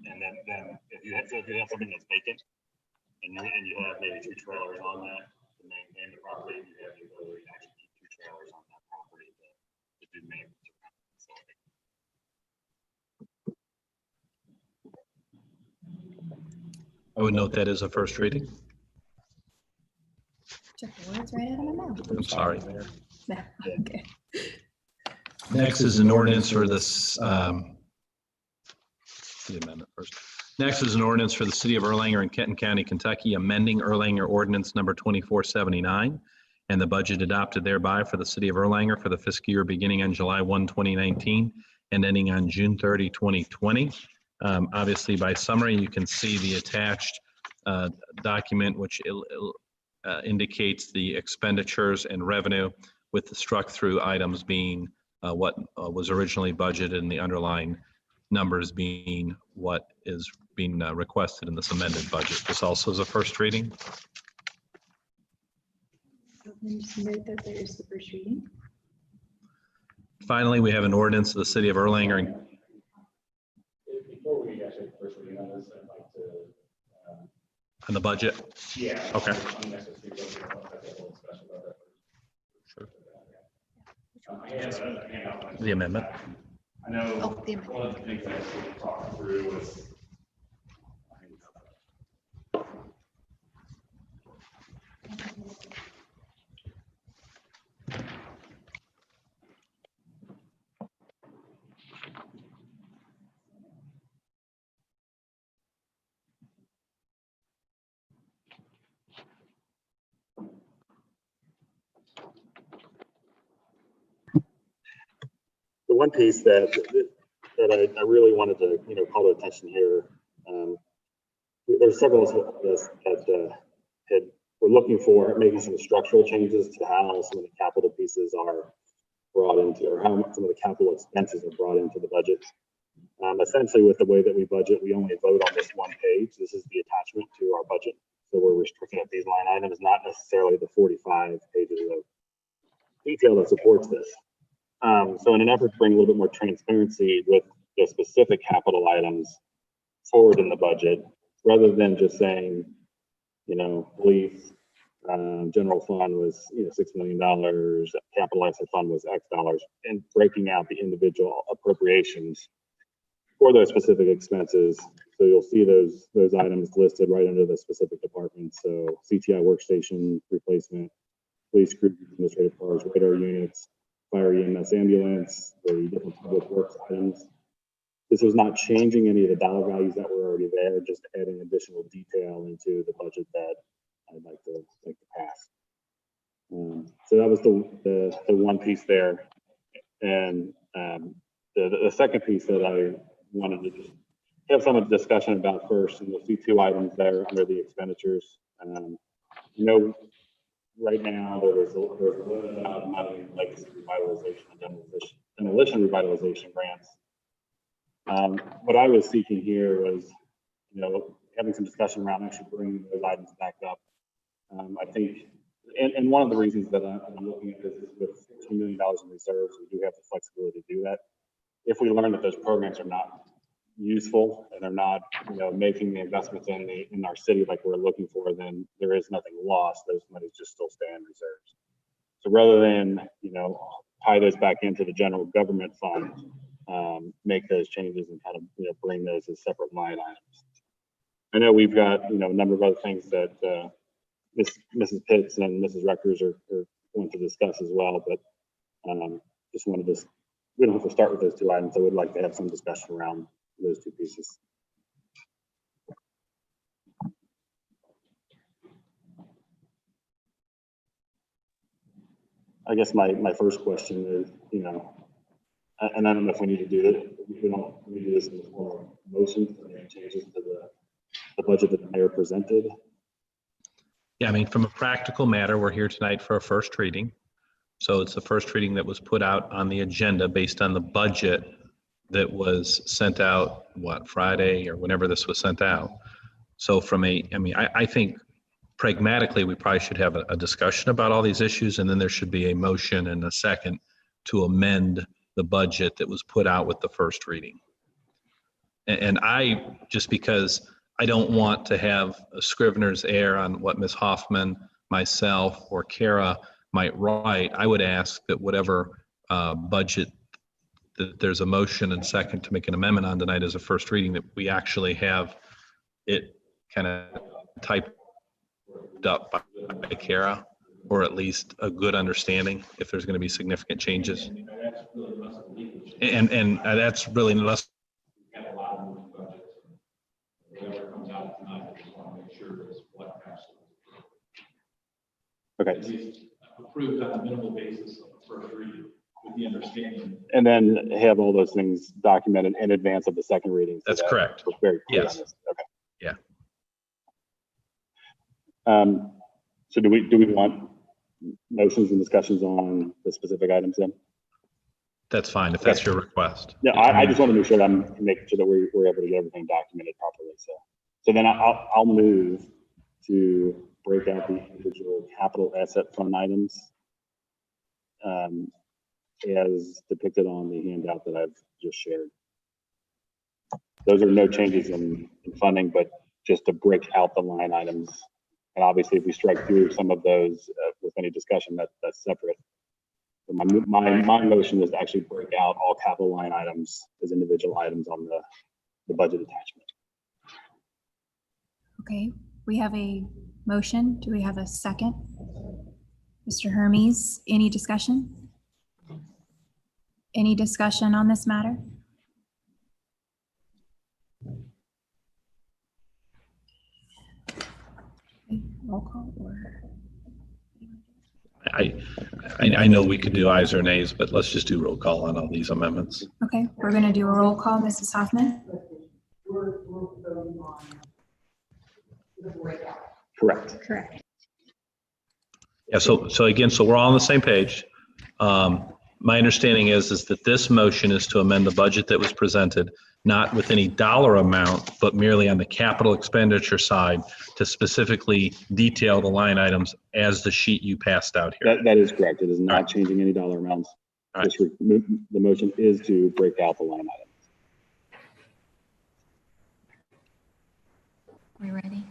And then if you have something that's vacant, and you have maybe 2 trailers on that to maintain the property, you have the ability to actually keep 2 trailers on that property to do maintenance around the facility.
I would note that as a first reading.
Took the words right out of my mouth.
I'm sorry.
Okay.
Next is an ordinance for this, the amendment first. Next is an ordinance for the City of Erlanger in Kenton County, Kentucky, amending Erlanger Ordinance Number 2479 and the budget adopted thereby for the City of Erlanger for the fiscal year beginning on July 1, 2019 and ending on June 30, 2020. Obviously, by summary, you can see the attached document, which indicates the expenditures and revenue, with the struck-through items being what was originally budgeted and the underlying numbers being what is being requested in this amended budget. This also is a first reading.
Just note that there is the first reading.
Finally, we have an ordinance of the City of Erlanger.
Before we actually first reading on this, I'd like to.
On the budget?
Yeah.
Okay.
Sure. I have a handout.
The amendment.
I know one of the things that we talked through was. The one piece that I really wanted to call to attention here, there's several of us that we're looking for maybe some structural changes to how some of the capital pieces are brought into, or how some of the capital expenses are brought into the budget. Essentially, with the way that we budget, we only vote on this one page. This is the attachment to our budget, so we're restricted at these line items, not necessarily the 45 pages of detail that supports this. So in an effort to bring a little bit more transparency with the specific capital items forward in the budget, rather than just saying, police general fund was $6 million, capital asset fund was X dollars, and breaking out the individual appropriations for those specific expenses So you'll see those items listed right under the specific departments. So CTI workstation replacement, police crew administrative cars, radar units, fire EMS ambulance, the different public works items. This was not changing any of the dollar values that were already there, just adding additional detail into the budget that I'd like to pass. So that was the one piece there. And the second piece that I wanted to just have some discussion about first, and you'll see two items there under the expenditures. Right now there's a limited amount of money in legacy revitalization and demolition revitalization grants. What I was seeking here was, having some discussion around actually bringing those items back up. I think, and one of the reasons that I'm looking at this is with $15 million in reserves, we do have the flexibility to do that. If we learn that those programs are not useful and are not, making the investments in our city like we're looking for, then there is nothing lost. Those monies just still stay in reserves. So rather than, tie those back into the general government fund, make those changes and kind of, bring those as separate line items. I know we've got, a number of other things that Mrs. Pitts and Mrs. Reckers are going to discuss as well, but just wanted to, we don't have to start with those two items. I would like to have some discussion around those two pieces. I guess my first question is, and I don't know if we need to do it. We don't need to do this in the form of motions or any changes to the budget that the mayor presented.
Yeah, I mean, from a practical matter, we're here tonight for a first reading. So it's the first reading that was put out on the agenda based on the budget that was sent out, Friday or whenever this was sent out. So I think pragmatically, we probably should have a discussion about all these issues, and then there should be a motion and a second to amend the budget that was put out with the first reading. And I, just because I don't want to have a Scrivener's error on what Ms. Hoffman, myself, or Kara might write, I would ask that whatever budget that there's a motion and second to make an amendment on tonight as a first reading, that we actually have it kind of typed up by Kara, or at least a good understanding if there's going to be significant changes. And that's really less.
Okay.
Approved on a minimal basis of the first reading with the understanding.
And then have all those things documented in advance of the second reading.
That's correct.
We're very clear
Yes.
on this. Okay.
Yeah.
So do we want motions and discussions on the specific items then?
That's fine if that's your request.
Yeah, I just want to make sure that I'm making sure that we're able to get everything documented properly. So then I'll move to break out the individual capital asset fund items as depicted on the handout that I've just shared. Those are no changes in funding, but just to break out the line items. And obviously, if we strike through some of those with any discussion, that's separate. So my motion is to actually break out all capital line items as individual items on the budget attachment.
Okay, we have a motion. Do we have a second? Mr. Hermes, any discussion? Any discussion on this matter? Okay, roll call or?
I know we could do ayes or nays, but let's just do roll call on all these amendments.
Okay, we're going to do a roll call. Mrs. Hoffman?
Correct.
Correct.
Yeah, so we're all on the same page. My understanding is that this motion is to amend the budget that was presented, not with any dollar amount, but merely on the capital expenditure side to specifically detail the line items as the sheet you passed out here.
That is correct. It is not changing any dollar amounts. Just the motion is to break out the line items.
We ready?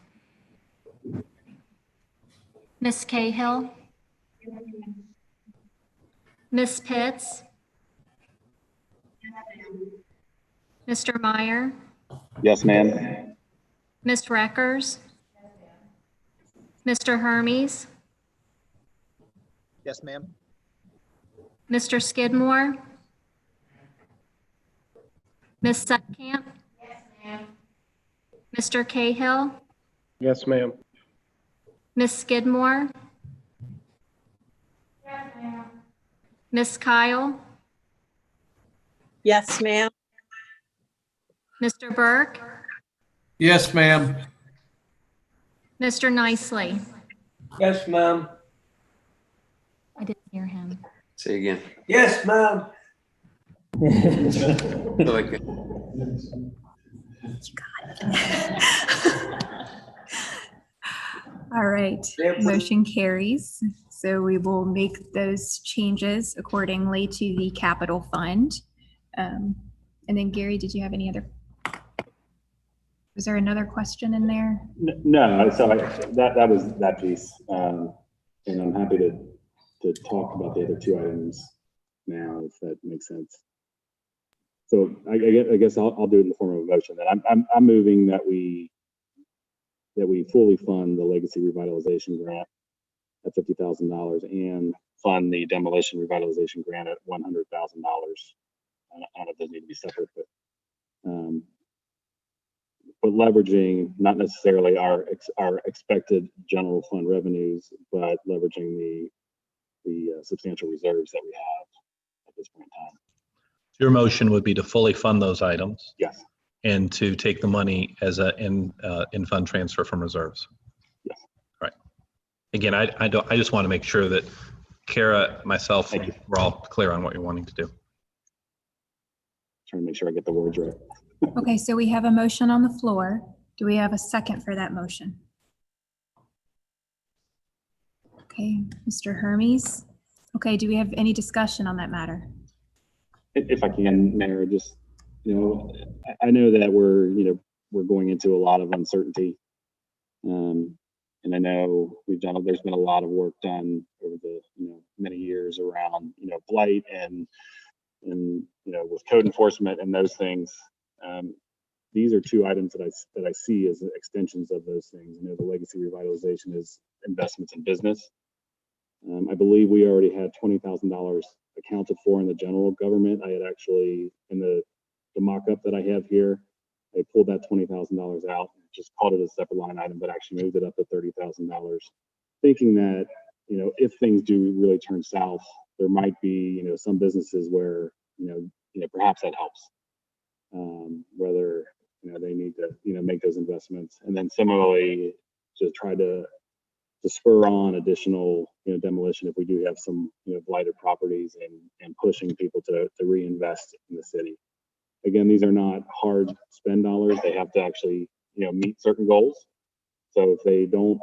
Ms. Cahill? Ms. Pitts? Mr. Meyer?
Yes, ma'am.
Ms. Reckers? Mr. Hermes?
Yes, ma'am.
Mr. Skidmore? Ms. Sutcamp? Yes, ma'am. Mr. Cahill?
Yes, ma'am.
Ms. Skidmore? Yes, ma'am. Ms. Kyle?
Yes, ma'am.
Mr. Burke?
Yes, ma'am.
Mr. Nicely?
Yes, ma'am.
I didn't hear him.
Say again.
Yes, ma'am.
Okay.
All right, motion carries. So we will make those changes accordingly to the capital fund. And then Gary, did you have any other? Was there another question in there?
No, so that was that piece. And I'm happy to talk about the other two items now, if that makes sense. So I guess I'll do it in the form of a motion. That I'm moving that we fully fund the legacy revitalization grant at $50,000 and fund the demolition revitalization grant at $100,000. I don't know if those need to be separate, but leveraging not necessarily our expected general fund revenues, but leveraging the substantial reserves that we have at this point in time.
Your motion would be to fully fund those items
Yes.
and to take the money as a in fund transfer from reserves.
Yes.
Right. Again, I just want to make sure that Kara, myself, we're all clear on what you're wanting to do.
Trying to make sure I get the words right.
Okay, so we have a motion on the floor. Do we have a second for that motion? Okay, Mr. Hermes. Okay, do we have any discussion on that matter?
If I can, Mayor, just, I know that we're going into a lot of uncertainty. And I know there's been a lot of work done over the, many years around, blight and with code enforcement and those things. These are two items that I see as extensions of those things. The legacy revitalization is investments in business. I believe we already had $20,000 accounted for in the general government. I had actually, in the mock-up that I have here, I pulled that $20,000 out, just called it a separate line item, but actually moved it up to $30,000, thinking that, if things do really turn south, there might be, some businesses where, perhaps that helps, whether, they need to, make those investments. And then similarly, to try to spur on additional, demolition if we do have some, blighted properties and pushing people to reinvest in the city. Again, these are not hard spend dollars. They have to actually, meet certain goals. So if they don't,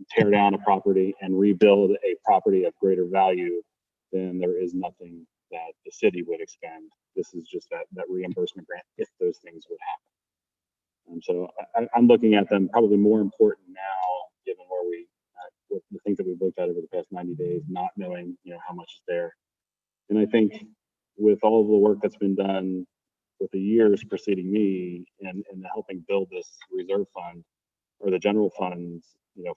tear down a property and rebuild a property of greater value, then there is nothing that the city would expend. This is just that reimbursement grant if those things would happen. So I'm looking at them probably more important now, given where with the things that we've looked at over the past 90 days, not knowing, how much is there. And I think with all of the work that's been done with the years preceding me and helping build this reserve fund or the general funds,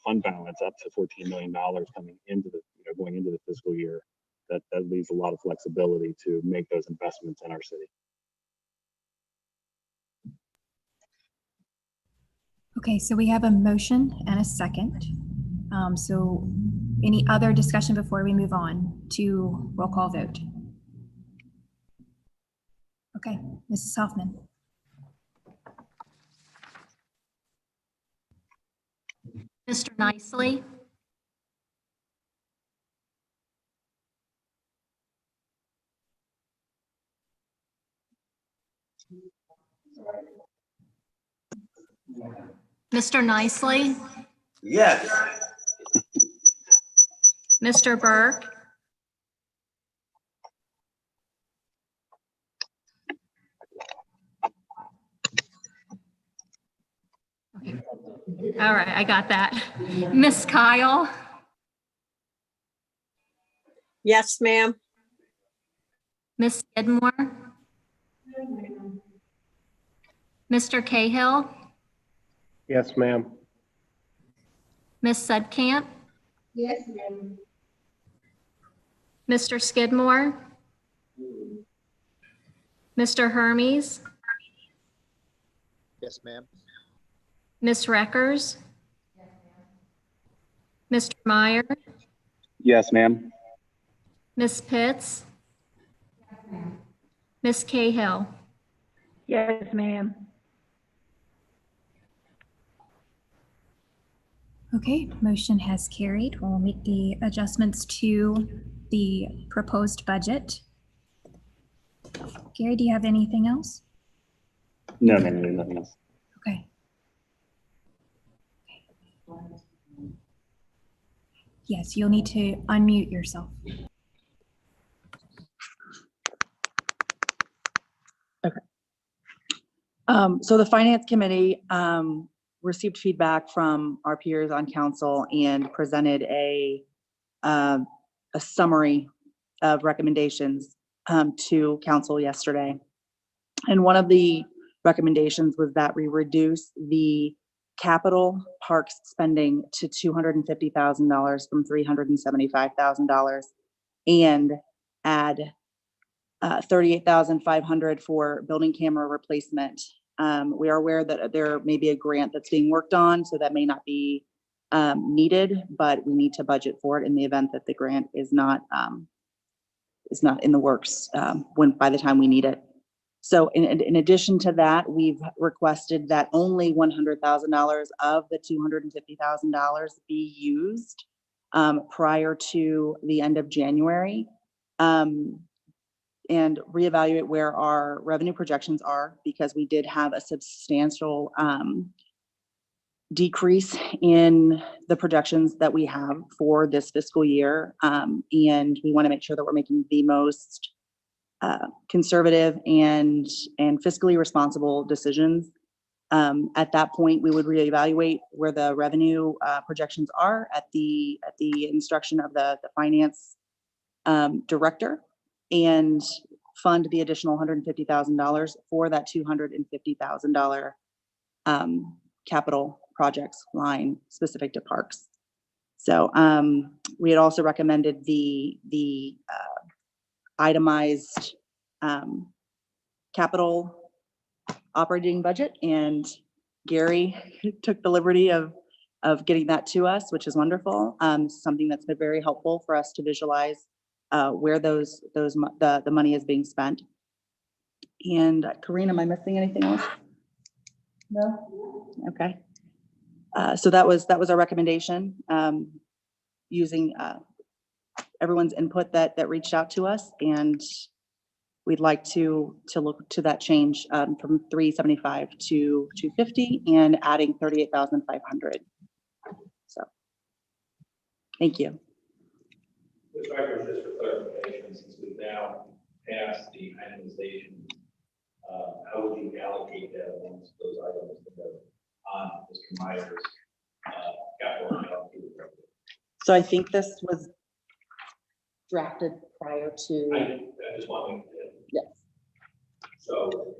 fund balance up to $14 million coming into the, going into the fiscal year, that leaves a lot of flexibility to make those investments in our city.
Okay, so we have a motion and a second. So any other discussion before we move on to roll call vote? Okay, Mrs. Hoffman.
Mr. Nicely? Mr. Nicely?
Yes.
Mr. Burke? Okay. All right, I got that. Miss Kyle?
Yes, ma'am.
Miss Skidmore? Mr. Cahill,
Yes, ma'am.
Ms. Sudcamp,
Yes, ma'am.
Mr. Skidmore, Mr. Hermes,
Yes, ma'am.
Ms. Reckers, Mr. Meyer,
Yes, ma'am.
Ms. Pitts, Ms. Cahill.
Yes, ma'am.
Okay, motion has carried. We'll make the adjustments to the proposed budget. Gary, do you have anything else?
No, ma'am, there's nothing else.
Okay. Yes, you'll need to unmute yourself.
So the Finance Committee received feedback from our peers on council and presented a summary of recommendations to council yesterday. And one of the recommendations was that we reduce the capital parks spending to $250,000 from $375,000 and add $38,500 for building camera replacement. We are aware that there may be a grant that's being worked on, so that may not be needed, but we need to budget for it in the event that the grant is not in the works by the time we need it. So in addition to that, we've requested that only $100,000 of the $250,000 be used prior to the end of January. And reevaluate where our revenue projections are, because we did have a substantial decrease in the projections that we have for this fiscal year. And we want to make sure that we're making the most conservative and fiscally responsible decisions. At that point, we would reevaluate where the revenue projections are at the instruction of the finance director, and fund the additional $150,000 for that $250,000 capital projects line specific to parks. So we had also recommended the itemized capital operating budget, and Gary took the liberty of getting that to us, which is wonderful. Something that's been very helpful for us to visualize where the money is being spent. And Karina, am I missing anything else? No. Okay. So that was our recommendation, using everyone's input that reached out to us, and we'd like to look to that change from 375 to 250 and adding 38,500. So thank you.
Ms. Reckers, just for clarification, since we've now passed the itemization, how would you allocate that amongst those items that are on Mr. Meyer's capital allocated revenue?
So I think this was drafted prior to.
I just want to.
Yes.
So.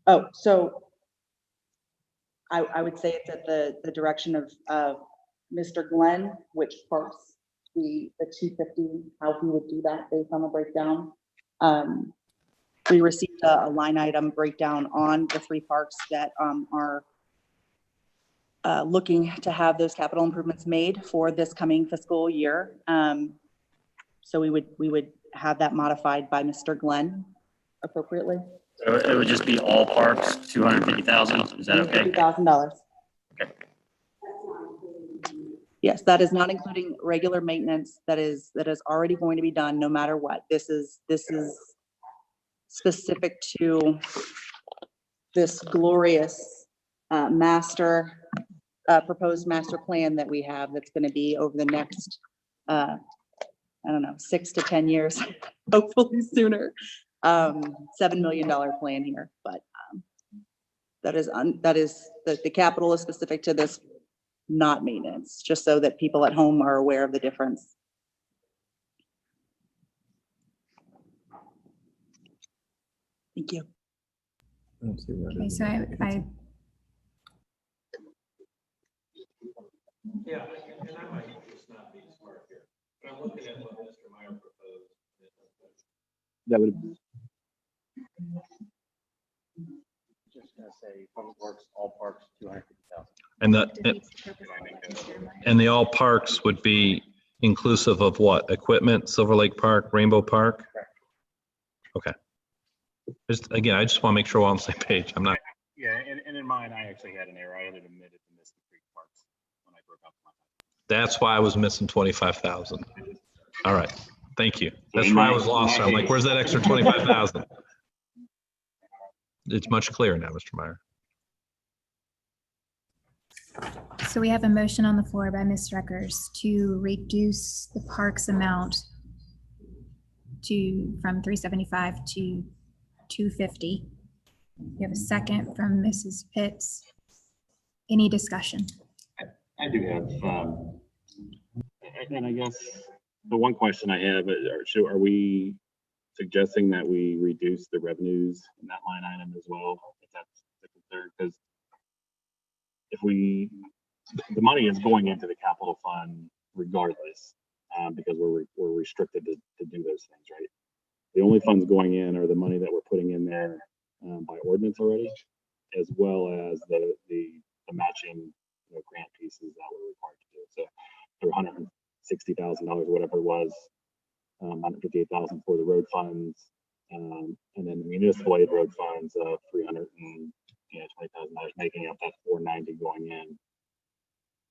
Oh, so I would say it's at the direction of Mr. Glenn, which parks the 250, how he would do that based on the breakdown. We received a line item breakdown on the 3 parks that are looking to have those capital improvements made for this coming fiscal year. So we would have that modified by Mr. Glenn appropriately.
So it would just be all parks, 250,000, is that okay?
$250,000.
Okay.
Yes, that is not including regular maintenance that is already going to be done no matter what. This is specific to this glorious proposed master plan that we have that's going to be over the next, I don't know, 6 to 10 years, hopefully sooner. $7 million plan here, but that is the capital is specific to this, not maintenance, just so that people at home are aware of the difference. Thank you.
Okay, so I
Yeah, and I might just not be smart here, but I'm looking at what Mr. Meyer proposed.
That would,
Just gonna say, Public Works, all parks, 250,000.
And the all parks would be inclusive of what? Equipment, Silver Lake Park, Rainbow Park? Okay. Just, again, I just want to make sure we're on the same page. I'm not,
yeah, and in mine, I actually had an error. I had omitted the Misty Creek Parks when I broke up my.
that's why I was missing 25,000. All right, thank you. That's why I was lost. I'm like, where's that extra 25,000? It's much clearer now, Mr. Meyer.
So we have a motion on the floor by Ms. Streckers to reduce the parks amount from 375 to 250. We have a second from Mrs. Pitts. Any discussion?
I do have, and I guess the one question I have, are we suggesting that we reduce the revenues in that line item as well? If that's the concern, because if the money is going into the capital fund regardless, because we're restricted to do those things, right? The only funds going in are the money that we're putting in there by ordinance already, as well as the matching grant pieces that we're required to do. So for $160,000, whatever it was, 158,000 for the road funds, and then the municipal aid road funds of $320,000, making up that 490 going in.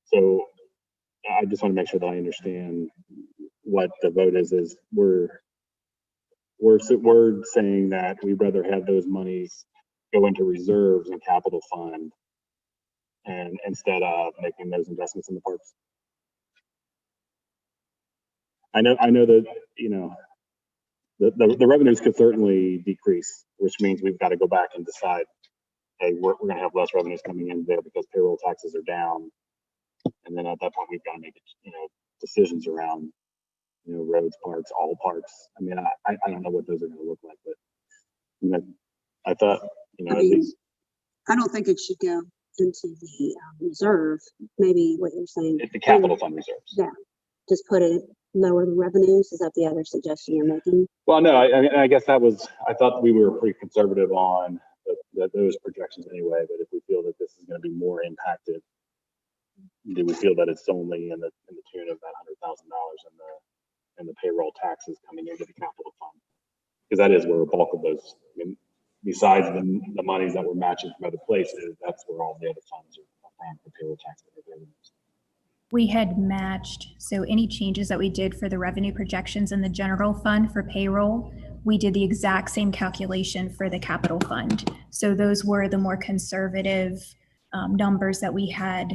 So I just want to make sure that I understand what the vote is. We're saying that we'd rather have those monies go into reserves and capital fund, and instead of making those investments in the parks. I know that the revenues could certainly decrease, which means we've got to go back and decide, hey, we're going to have less revenues coming in there because payroll taxes are down, and then at that point we've got to make decisions around roads, parks, all parks. I mean, I don't know what those are going to look like, but I thought at least
I don't think it should go into the reserve. Maybe what you're saying.
the capital fund reserves.
Yeah, just put it lower the revenues. Is that the other suggestion you're making?
Well, no, I guess I thought we were pretty conservative on those projections anyway, but if we feel that this is going to be more impacted, do we feel that it's only in the tune of that $100,000 and the payroll taxes coming into the capital fund? Because that is where a bulk of those, besides the monies that we're matching from other places, that's where all the other funds are from for payroll taxes.
We had matched, so any changes that we did for the revenue projections in the general fund for payroll, we did the exact same calculation for the capital fund. So those were the more conservative numbers that we had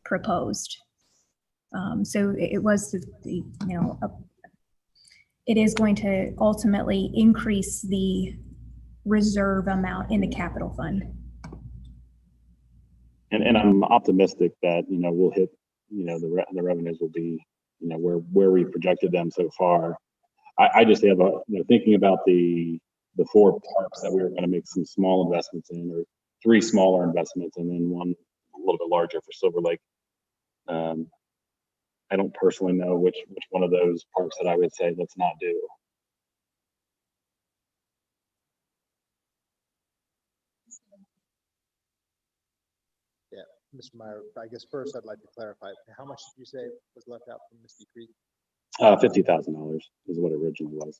proposed. So it was it is going to ultimately increase the reserve amount in the capital fund.
And I'm optimistic that we'll hit the revenues will be where we projected them so far. I just have thinking about the 4 parks that we were going to make some small investments in, or 3 smaller investments, and then one a little bit larger for Silver Lake. I don't personally know which one of those parks that I would say let's not do.
Yeah, Mr. Meyer, I guess first I'd like to clarify, how much did you say was left out from Misty Creek?
$50,000 is what it originally was.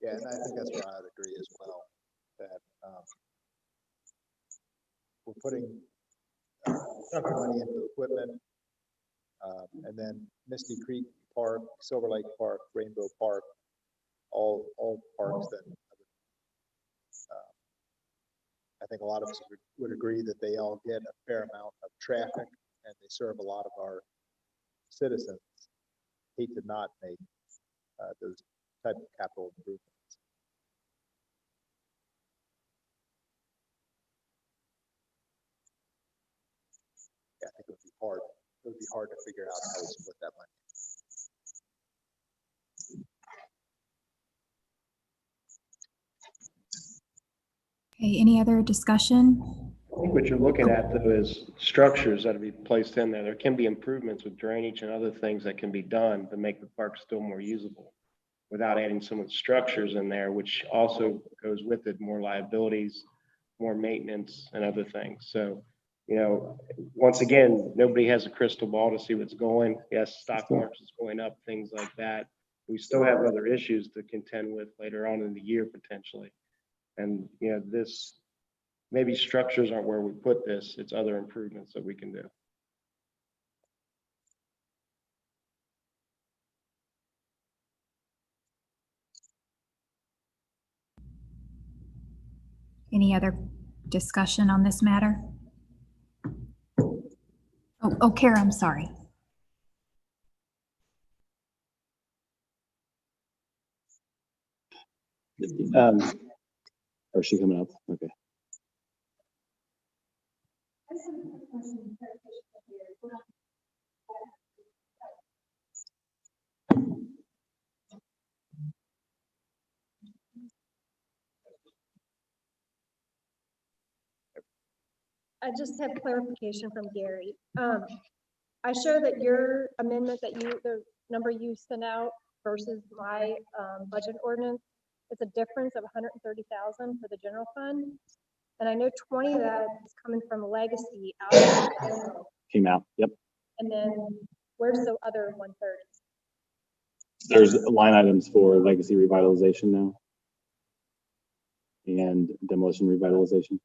Yeah, and I think that's where I'd agree as well, that we're putting enough money into equipment, and then Misty Creek Park, Silver Lake Park, Rainbow Park, all parks that I think a lot of us would agree that they all get a fair amount of traffic and they serve a lot of our citizens. Hate to not make those type of capital improvements. Yeah, I think it would be hard. It would be hard to figure out how to split that money.
Okay, any other discussion?
I think what you're looking at though is structures that will be placed in there. There can be improvements with drainage and other things that can be done to make the park still more usable without adding some of the structures in there, which also goes with it, more liabilities, more maintenance and other things. So, you know, once again, nobody has a crystal ball to see what's going. Yes, stock market is going up, things like that. We still have other issues to contend with later on in the year potentially. And, you know, this, maybe structures aren't where we put this, it's other improvements that we can do.
Any other discussion on this matter? Oh, Kara, I'm sorry.
Or is she coming up? Okay.
I just have clarification from Gary. I show that your amendment that the number you sent out versus my budget ordinance, it's a difference of 130,000 for the general fund. And I know 20 of that is coming from legacy out.
Came out. Yep.
And then where's the other 130?
There's line items for legacy revitalization now and demolition revitalization.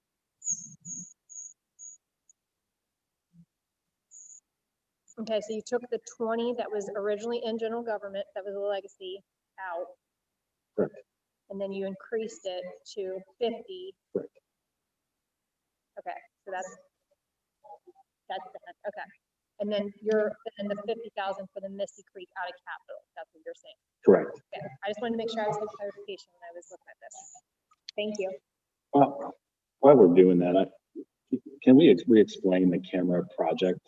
Okay, so you took the 20 that was originally in general government, that was a legacy, out.
Correct.
And then you increased it to 50.
Correct.
Okay, so that's okay. And then the 50,000 for the Misty Creek out of capital. That's what you're saying.
Correct.
Okay. I just wanted to make sure I was getting clarification when I was looking at this. Thank you.
Well, while we're doing that, can we re-explain the camera project?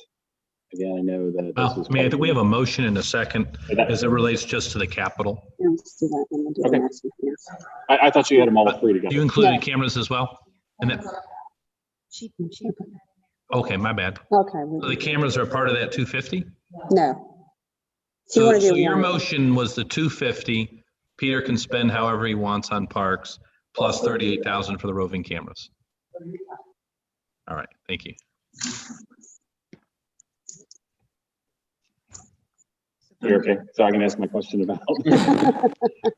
Again, I know that.
Well, I mean, I think we have a motion and a second as it relates just to the capital.
Okay. I thought you had them all three together.
You included cameras as well? And then, okay, my bad.
Okay.
So the cameras are part of that 250?
No.
So your motion was the 250. Peter can spend however he wants on parks, plus 38,000 for the roving cameras. All right, thank you.
You're okay. So I can ask my question about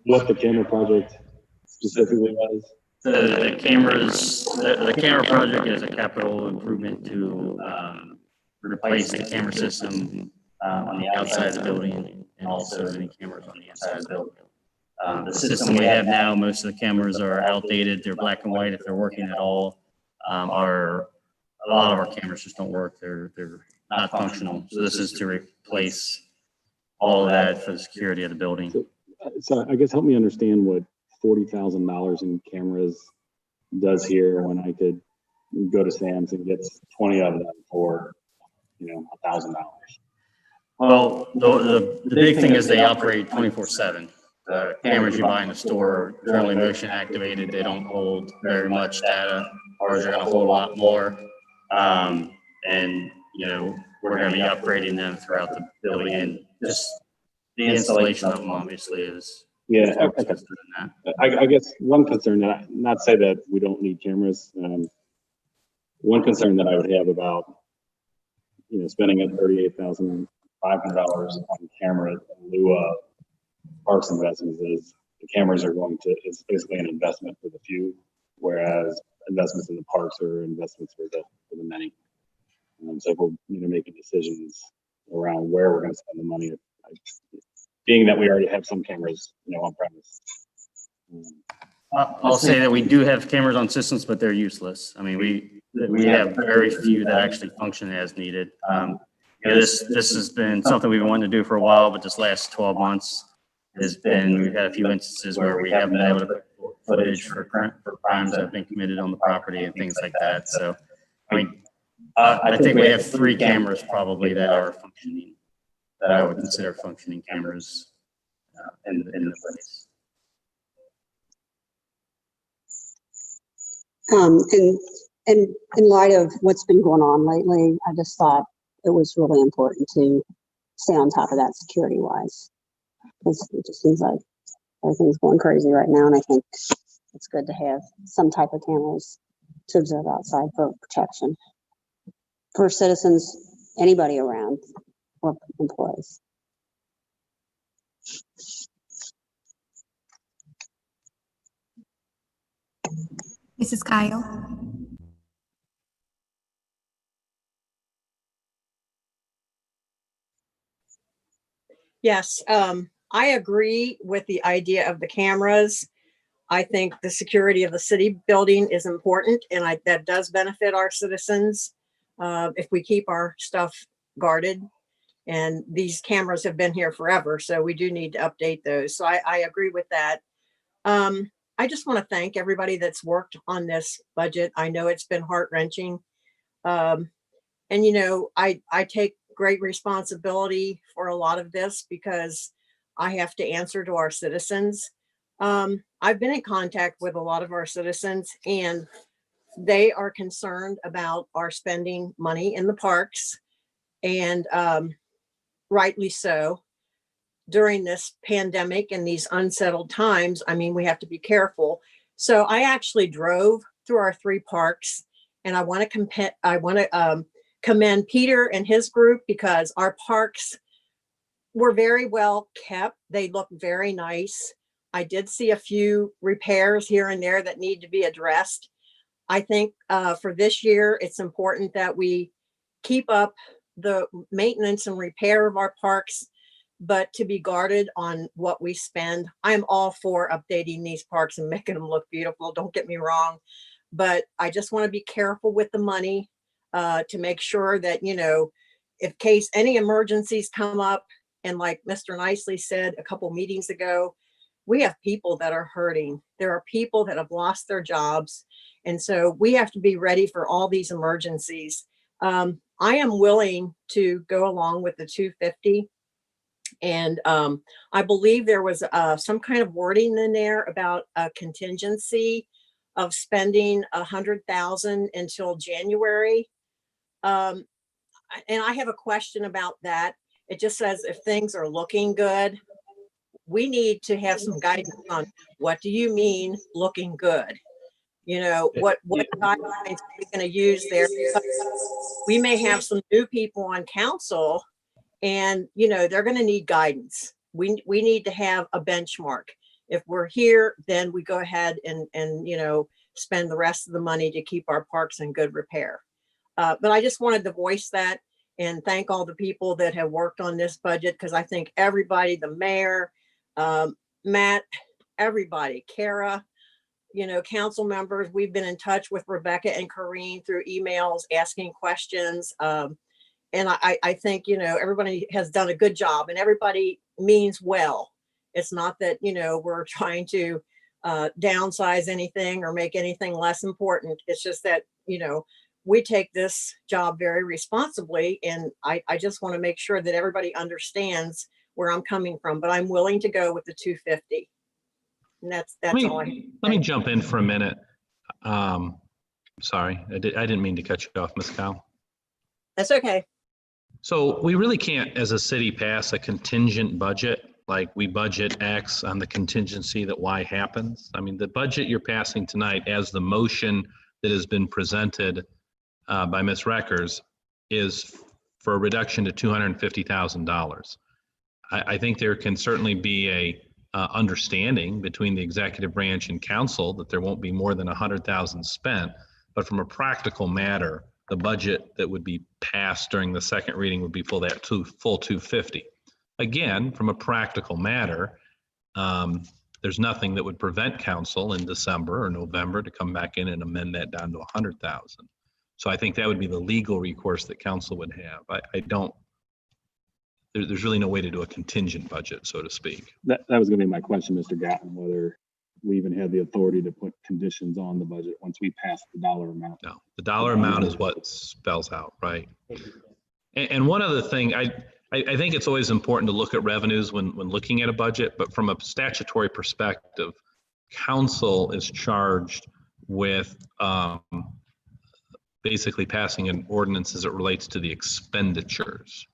what the camera project specifically was.
The cameras, the camera project is a capital improvement to replace the camera system on the outside of the building and also any cameras on the inside of the building. The system we have now, most of the cameras are outdated. They're black and white if they're working at all. A lot of our cameras just don't work. They're not functional. So this is to replace all of that for the security of the building.
So I guess help me understand what $40,000 in cameras does here when I could go to Sam's and get 20 of them for, $1,000.
Well, the big thing is they operate 24/7. The cameras you buy in the store are generally motion activated. They don't hold very much data. Ours are going to hold a lot more. And we're going to be upgrading them throughout the building, and just the installation of them obviously is.
Yeah, okay. I guess one concern that not say that we don't need cameras. One concern that I would have about spending at $38,500 on camera in lieu of parks investments is the cameras are it's basically an investment for the few, whereas investments in the parks are investments for the many. So if we're making decisions around where we're going to spend the money, being that we already have some cameras, on premise.
I'll say that we do have cameras on systems, but they're useless. I mean, we have very few that actually function as needed. This has been something we've been wanting to do for a while, but this last 12 months we've had a few instances where we haven't been able to put footage for crimes that have been committed on the property and things like that. So, I think we have 3 cameras probably that are functioning, that I would consider functioning cameras in the place.
And in light of what's been going on lately, I just thought it was really important to stay on top of that security wise. Because it just seems like everything's going crazy right now, and I think it's good to have some type of cameras to observe outside for protection for citizens, anybody around, or employees.
Mrs. Kyle?
Yes, I agree with the idea of the cameras. I think the security of the city building is important, and that does benefit our citizens if we keep our stuff guarded. And these cameras have been here forever, so we do need to update those. So I agree with that. I just want to thank everybody that's worked on this budget. I know it's been heart-wrenching. And you know, I take great responsibility for a lot of this because I have to answer to our citizens. I've been in contact with a lot of our citizens, and they are concerned about our spending money in the parks, and rightly so. During this pandemic and these unsettled times, I mean, we have to be careful. So I actually drove through our 3 parks, and I want to commend Peter and his group because our parks were very well kept. They look very nice. I did see a few repairs here and there that need to be addressed. I think for this year, it's important that we keep up the maintenance and repair of our parks, but to be guarded on what we spend. I'm all for updating these parks and making them look beautiful. Don't get me wrong, but I just want to be careful with the money to make sure that, you know, in case any emergencies come up, and like Mr. Nicely said a couple meetings ago, we have people that are hurting. There are people that have lost their jobs. And so we have to be ready for all these emergencies. I am willing to go along with the 250. And I believe there was some kind of wording in there about a contingency of spending 100,000 until January. And I have a question about that. It just says if things are looking good, we need to have some guidance on what do you mean looking good? You know, what guidelines are we going to use there? Because we may have some new people on council, and you know they're going to need guidance. We need to have a benchmark. If we're here, then we go ahead and you know spend the rest of the money to keep our parks in good repair. But I just wanted to voice that and thank all the people that have worked on this budget, because I think everybody, the mayor, Matt, everybody, Kara, you know, council members, we've been in touch with Rebecca and Corrine through emails, asking questions. And I think, you know, everybody has done a good job and everybody means well. It's not that, you know, we're trying to downsize anything or make anything less important. It's just that, you know, we take this job very responsibly. And I just want to make sure that everybody understands where I'm coming from, but I'm willing to go with the 250. And that's all I.
Let me jump in for a minute. Sorry, I didn't mean to cut you off, Ms. Kyle.
That's okay.
So we really can't, as a city, pass a contingent budget, like we budget X on the contingency that Y happens. I mean, the budget you're passing tonight, as the motion that has been presented by Ms. Reckers, is for a reduction to $250,000. I think there can certainly be a understanding between the executive branch and council that there won't be more than 100,000 spent, but from a practical matter, the budget that would be passed during the second reading would be full 250. Again, from a practical matter, there's nothing that would prevent council in December or November to come back in and amend that down to 100,000. So I think that would be the legal recourse that council would have. There's really no way to do a contingent budget, so to speak.
That was going to be my question, Mr. Gatton, whether we even have the authority to put conditions on the budget once we pass the dollar amount.
No, the dollar amount is what spells out, right? And one other thing, I think it's always important to look at revenues when looking at a budget, but from a statutory perspective, council is charged with basically passing an ordinance as it relates to the expenditures.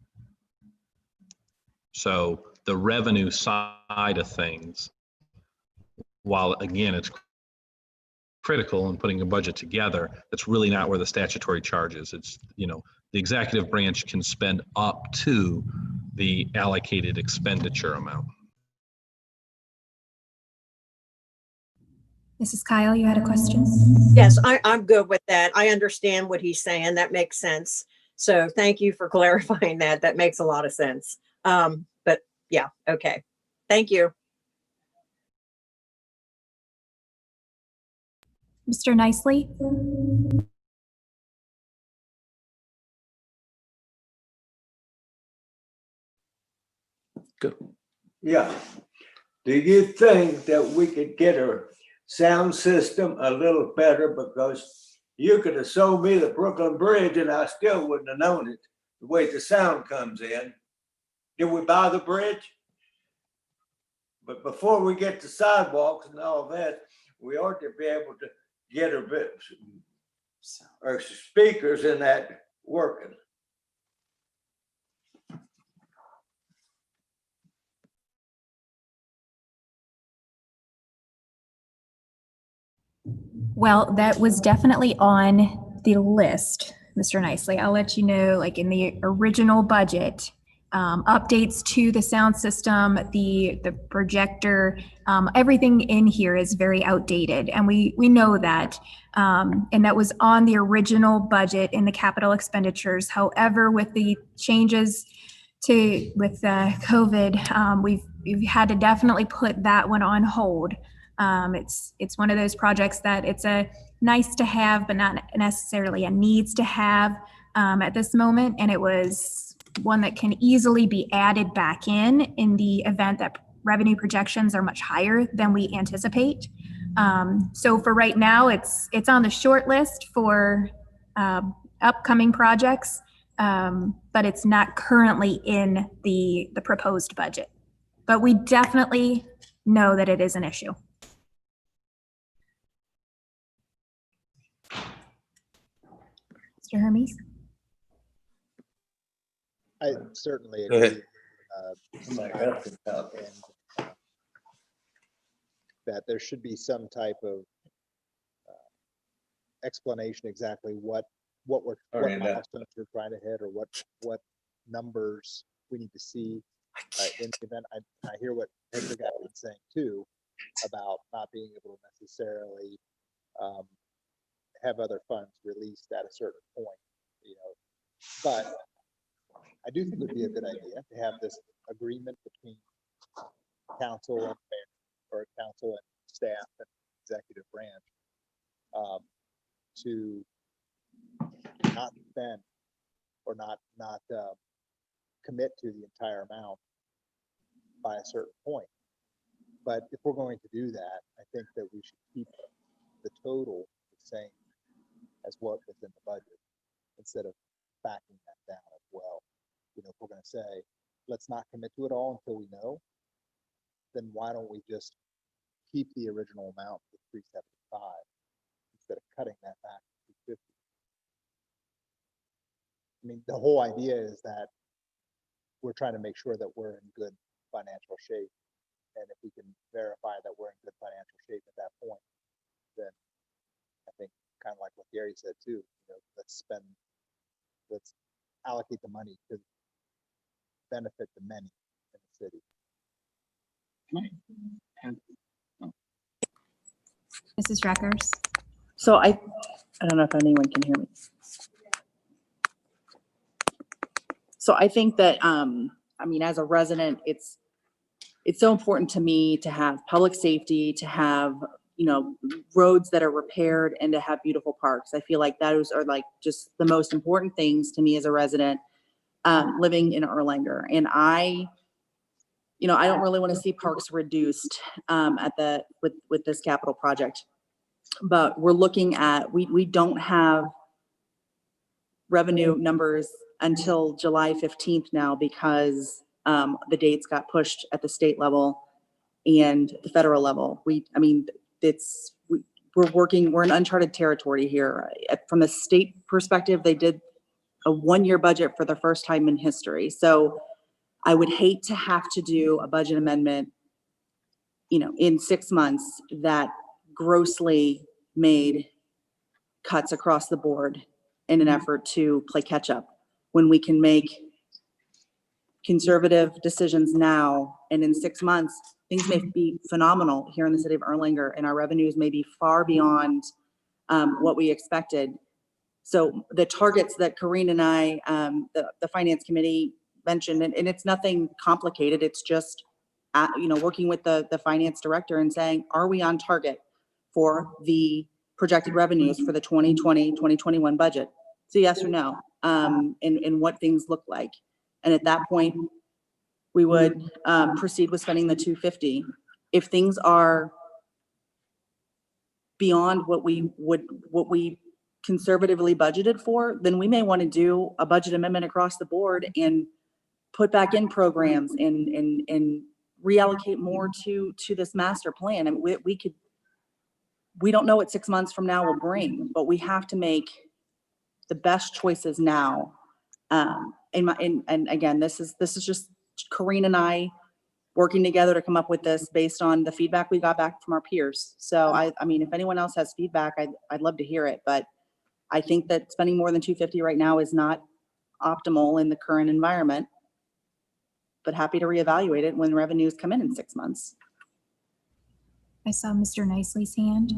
So the revenue side of things, while again, it's critical in putting a budget together, that's really not where the statutory charge is. It's, you know, the executive branch can spend up to the allocated expenditure amount.
Mrs. Kyle, you had a question?
Yes, I'm good with that. I understand what he's saying. That makes sense. So thank you for clarifying that. That makes a lot of sense. But yeah, okay. Thank you.
Mr. Nicely?
Yeah. Do you think that we could get our sound system a little better? Because you could have sold me the Brooklyn Bridge and I still wouldn't have known it, the way the sound comes in. Did we buy the bridge? But before we get to sidewalks and all that, we ought to be able to get our speakers in that working.
Well, that was definitely on the list, Mr. Nicely. I'll let you know, like in the original budget, updates to the sound system, the projector, everything in here is very outdated, and we know that. And that was on the original budget in the capital expenditures. However, with the changes with COVID, we've had to definitely put that one on hold. It's one of those projects that it's a nice to have, but not necessarily a needs to have at this moment. And it was one that can easily be added back in the event that revenue projections are much higher than we anticipate. So for right now, it's on the short list for upcoming projects, but it's not currently in the proposed budget. But we definitely know that it is an issue. Mr. Hermes?
I certainly
Go ahead.
agree. That there should be some type of explanation exactly what milestones we're trying to hit, or what numbers we need to see in the event. I hear what Mr. Guy was saying too about not being able to necessarily have other funds released at a certain point, you know. But I do think it would be a good idea to have this agreement between council and mayor, or council and staff and executive branch, to not spend or not commit to the entire amount by a certain point. But if we're going to do that, I think that we should keep the total the same as what was in the budget, instead of backing that down as well. You know, if we're going to say, let's not commit to it all until we know, then why don't we just keep the original amount to 375 instead of cutting that back to 250? I mean, the whole idea is that we're trying to make sure that we're in good financial shape. And if we can verify that we're in good financial shape at that point, then I think, kind of like what Gary said too, you know, let's allocate the money to benefit the many in the city.
Mrs. Dreckers?
So I don't know if anyone can hear me. So I think that, I mean, as a resident, it's so important to me to have public safety, to have, you know, roads that are repaired, and to have beautiful parks. I feel like those are like just the most important things to me as a resident living in Erlanger. And I don't really want to see parks reduced with this capital project. But we're looking at, we don't have revenue numbers until July 15th now, because the dates got pushed at the state level and the federal level. we're in uncharted territory here. From a state perspective, they did a one-year budget for the first time in history. So I would hate to have to do a budget amendment, in 6 months that grossly made cuts across the board in an effort to play catch up, when we can make conservative decisions now, and in 6 months, things may be phenomenal here in the city of Erlanger, and our revenues may be far beyond what we expected. So the targets that Corinne and I, the finance committee mentioned, and it's nothing complicated. It's just, working with the finance director and saying, are we on target for the projected revenues for the 2020, 2021 budget? So yes or no, and what things look like. And at that point, we would proceed with spending the 250. If things are beyond what we conservatively budgeted for, then we may want to do a budget amendment across the board and put back in programs and reallocate more to this master plan. And we don't know what 6 months from now will bring, but we have to make the best choices now. And again, this is just Corinne and I working together to come up with this based on the feedback we got back from our peers. So I mean, if anyone else has feedback, I'd love to hear it, but I think that spending more than 250 right now is not optimal in the current environment, but happy to reevaluate it when revenues come in 6 months.
I saw Mr. Nicely's hand.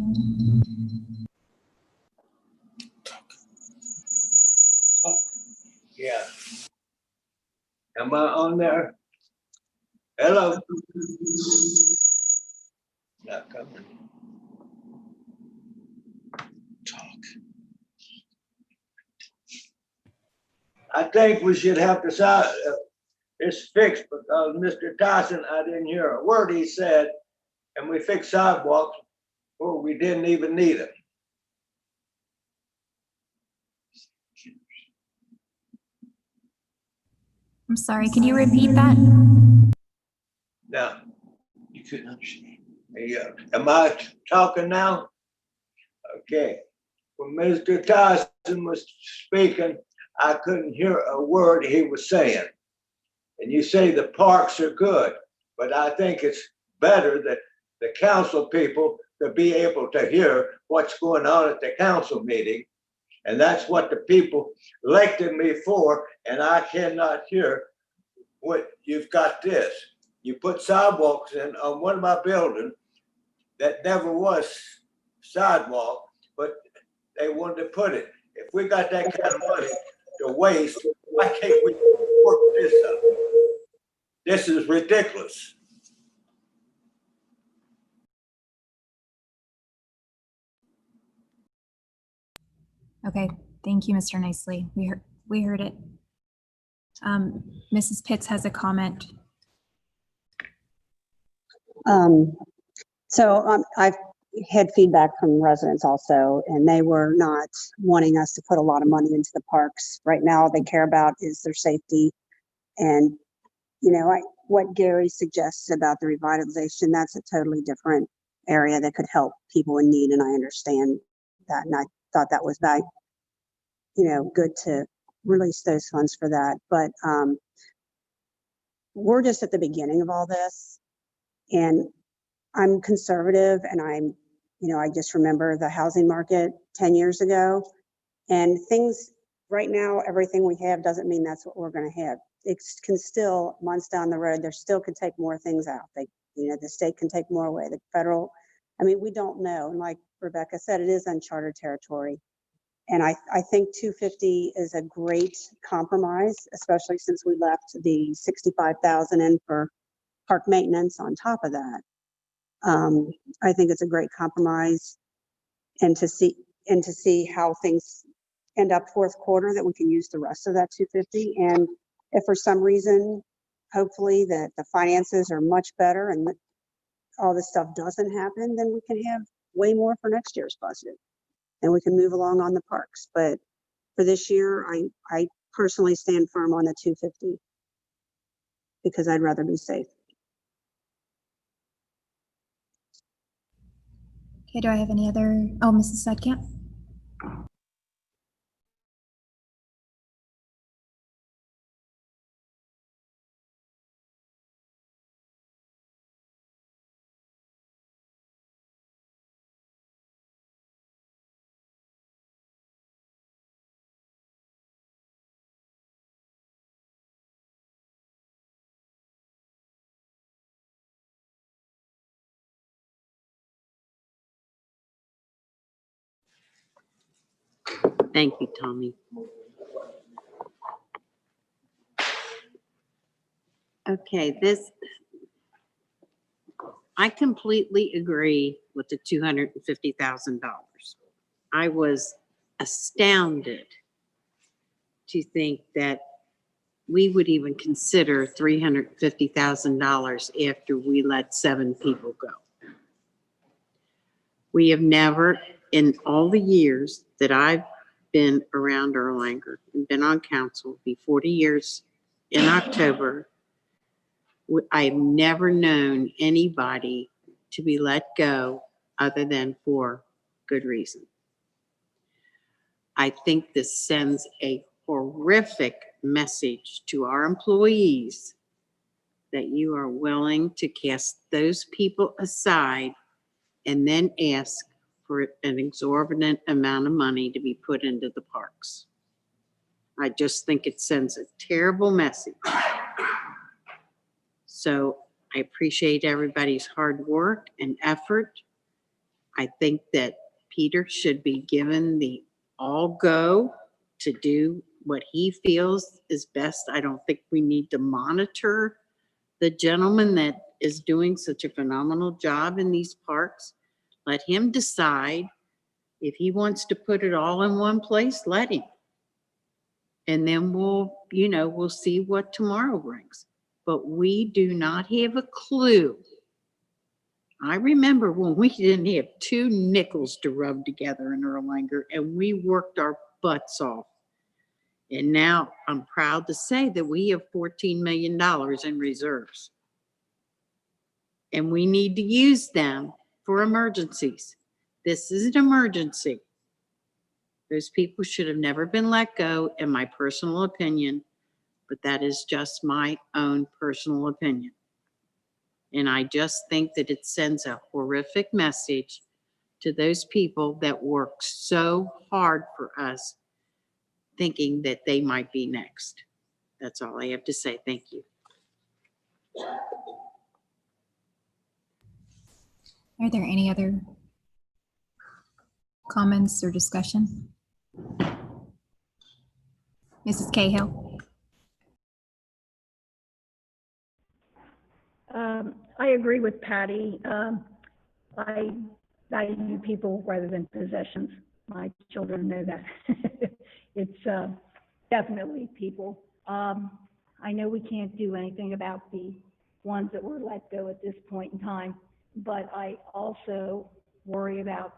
Yeah. Am I on there? Hello? Not coming. I think we should have this fixed, because Mr. Tyson, I didn't hear a word he said, and we fixed sidewalks where we didn't even need them.
I'm sorry, can you repeat that?
Now, you couldn't understand. Yeah. Am I talking now? Okay. When Mr. Tyson was speaking, I couldn't hear a word he was saying. And you say the parks are good, but I think it's better that the council people to be able to hear what's going on at the council meeting. And that's what the people elected me for, and I cannot hear what you've got this. You put sidewalks in on one of my buildings that never was sidewalk, but they wanted to put it. If we got that kind of money to waste, why can't we work this up? This is ridiculous.
Okay, thank you, Mr. Nicely. We heard it. Mrs. Pitts has a comment.
I've had feedback from residents also, and they were not wanting us to put a lot of money into the parks. Right now, all they care about is their safety. And, what Gary suggests about the revitalization, that's a totally different area that could help people in need. And I understand that. And I thought that was good to release those funds for that. But we're just at the beginning of all this. And I'm conservative, and I just remember the housing market 10 years ago, and things right now, everything we have doesn't mean that's what we're going to have. It can still, months down the road, there still could take more things out. The state can take more away. The federal, we don't know. And like Rebecca said, it is uncharted territory. And I think 250 is a great compromise, especially since we left the 65,000 in for park maintenance on top of that. I think it's a great compromise, and to see how things end up fourth quarter, that we can use the rest of that 250. And if for some reason, hopefully that the finances are much better and all this stuff doesn't happen, then we can have way more for next year's budget, and we can move along on the parks. But for this year, I personally stand firm on the 250 because I'd rather be safe.
Okay, do I have any other? Oh, Mrs. Sedkamp?
Thank you, Tommy. Okay, I completely agree with the $250,000. I was astounded to think that we would even consider $350,000 after we let 7 people go. We have never, in all the years that I've been around Erlanger and been on council, be 40 years in October, I've never known anybody to be let go other than for good reason. I think this sends a horrific message to our employees that you are willing to cast those people aside and then ask for an exorbitant amount of money to be put into the parks. I just think it sends a terrible message. So I appreciate everybody's hard work and effort. I think that Peter should be given the all go to do what he feels is best. I don't think we need to monitor the gentleman that is doing such a phenomenal job in these parks. Let him decide if he wants to put it all in one place, let him. And then we'll see what tomorrow brings. But we do not have a clue. I remember when we didn't have 2 nickels to rub together in Erlanger and we worked our butts off. And now I'm proud to say that we have $14 million in reserves. And we need to use them for emergencies. This is an emergency. Those people should have never been let go, in my personal opinion, but that is just my own personal opinion. And I just think that it sends a horrific message to those people that work so hard for us, thinking that they might be next. That's all I have to say. Thank you.
Are there any other comments or discussion? Mrs. Cahill?
I agree with Patty. I value people rather than possessions. My children know that. It's definitely people. I know we can't do anything about the ones that were let go at this point in time, but I also worry about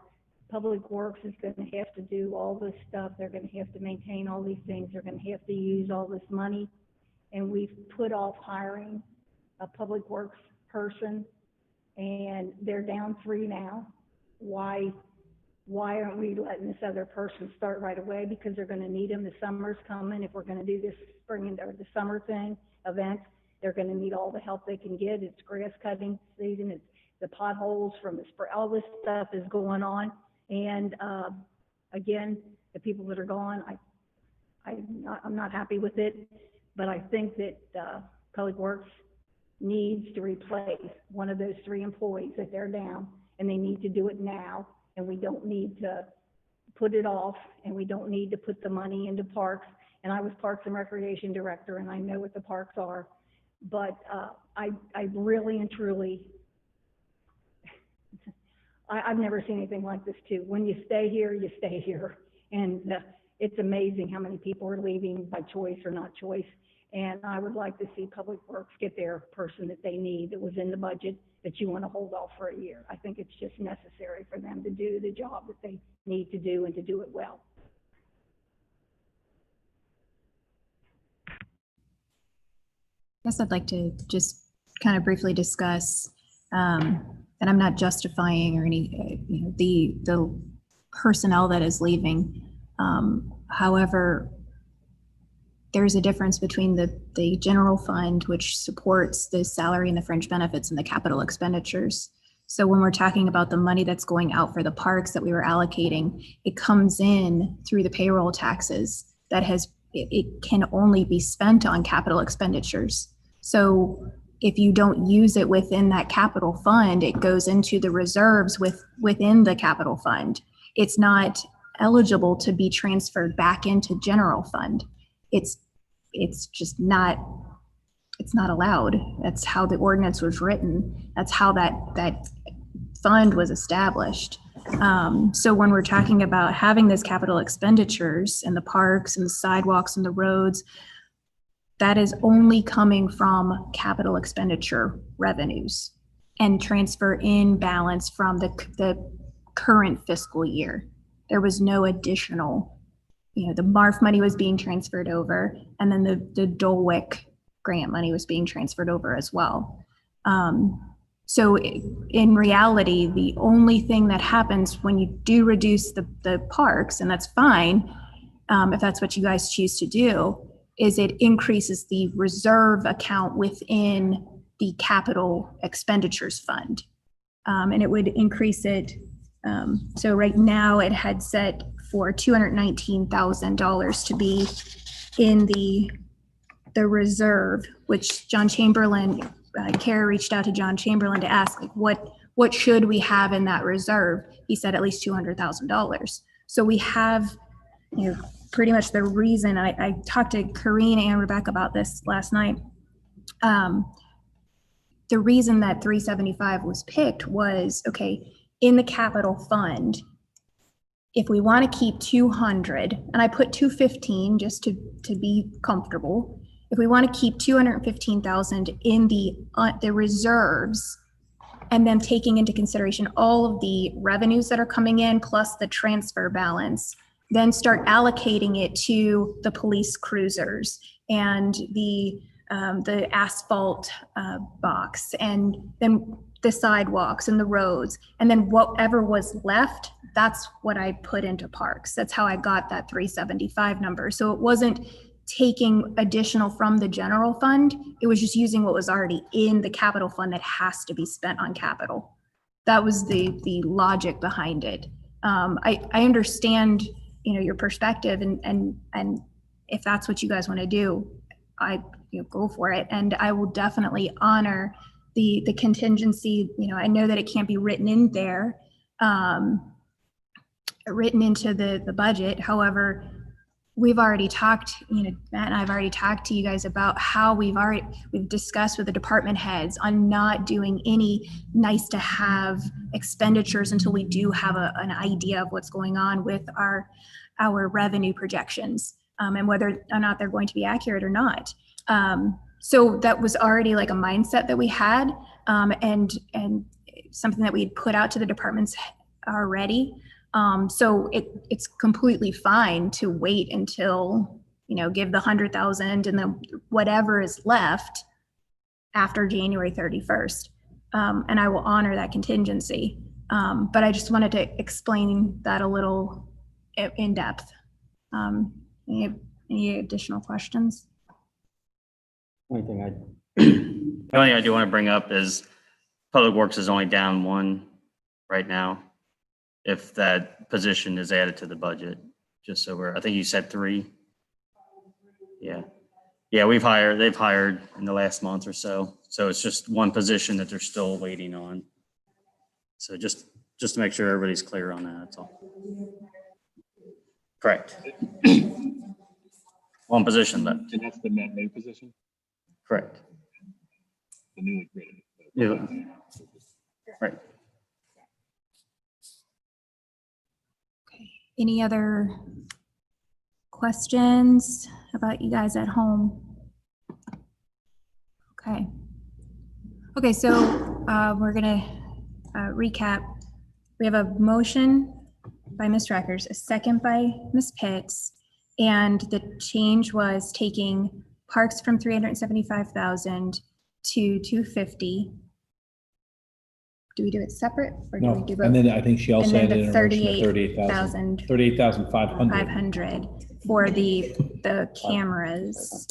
Public Works is going to have to do all this stuff. They're going to have to maintain all these things. They're going to have to use all this money. And we've put off hiring a Public Works person, and they're down 3 now. Why aren't we letting this other person start right away? Because they're going to need them. The summer's coming. If we're going to do this spring or the summer event, they're going to need all the help they can get. It's grass cutting season. It's the potholes from the spring. All this stuff is going on. And again, the people that are gone, I'm not happy with it. But I think that Public Works needs to replace one of those 3 employees that they're down, and they need to do it now. And we don't need to put it off, and we don't need to put the money into parks. And I was Parks and Recreation Director, and I know what the parks are. But I really and truly, I've never seen anything like this too. When you stay here, you stay here. And it's amazing how many people are leaving by choice or not choice. And I would like to see Public Works get their person that they need that was in the budget that you want to hold off for a year. I think it's just necessary for them to do the job that they need to do and to do it well.
I guess I'd like to just kind of briefly discuss And I'm not justifying or any, the personnel that is leaving. However, there's a difference between the general fund, which supports the salary and the fringe benefits, and the capital expenditures. So when we're talking about the money that's going out for the parks that we were allocating, it comes in through the payroll taxes it can only be spent on capital expenditures. So if you don't use it within that capital fund, it goes into the reserves within the capital fund. It's not eligible to be transferred back into general fund. It's just not, it's not allowed. That's how the ordinance was written. That's how that fund was established. So when we're talking about having this capital expenditures and the parks and the sidewalks and the roads, that is only coming from capital expenditure revenues and transfer in balance from the current fiscal year. There was no additional, the MARF money was being transferred over, and then the Dole WIC grant money was being transferred over as well. So in reality, the only thing that happens when you do reduce the parks, and that's fine, if that's what you guys choose to do, is it increases the reserve account within the capital expenditures fund. And it would increase it. So right now it had set for $219,000 to be in the reserve, which John Chamberlain, Kara reached out to John Chamberlain to ask, like, what should we have in that reserve? He said at least $200,000. So we have, pretty much the reason, I talked to Karine and Rebecca about this last night. The reason that 375 was picked was, okay, in the capital fund, if we want to keep 200, and I put 215 just to be comfortable. If we want to keep 215,000 in the reserves, and then taking into consideration all of the revenues that are coming in plus the transfer balance, then start allocating it to the police cruisers and the asphalt box, and then the sidewalks and the roads, and then whatever was left, that's what I put into parks. That's how I got that 375 number. So it wasn't taking additional from the general fund. It was just using what was already in the capital fund that has to be spent on capital. That was the logic behind it. I understand, your perspective, and if that's what you guys want to do, go for it. And I will definitely honor the contingency. I know that it can't be written in there, written into the budget. However, we've already talked, Matt and I've already talked to you guys about how we've discussed with the department heads on not doing any nice to have expenditures until we do have an idea of what's going on with our revenue projections, and whether or not they're going to be accurate or not. So that was already like a mindset that we had, and something that we had put out to the departments already. So it's completely fine to wait until, give the 100,000 and then whatever is left after January 31st. And I will honor that contingency. But I just wanted to explain that a little in depth. Any additional questions?
The only thing I do want to bring up is Public Works is only down one right now. If that position is added to the budget, just so I think you said 3. Yeah. Yeah, they've hired in the last month or so. So it's just one position that they're still waiting on. So just to make sure everybody's clear on that, that's all. Correct. One position left.
And that's the net new position?
Correct.
The newly created.
Yeah. Right.
Any other questions about you guys at home? Okay, so we're gonna recap. We have a motion by Ms. Reckers, a second by Ms. Pitts, and the change was taking parks from 375,000 to 250, do we do it separate or do we
No,
do both?
and then I think she also
And then
added
the
an original 38,000. 38,500.
500 for the cameras.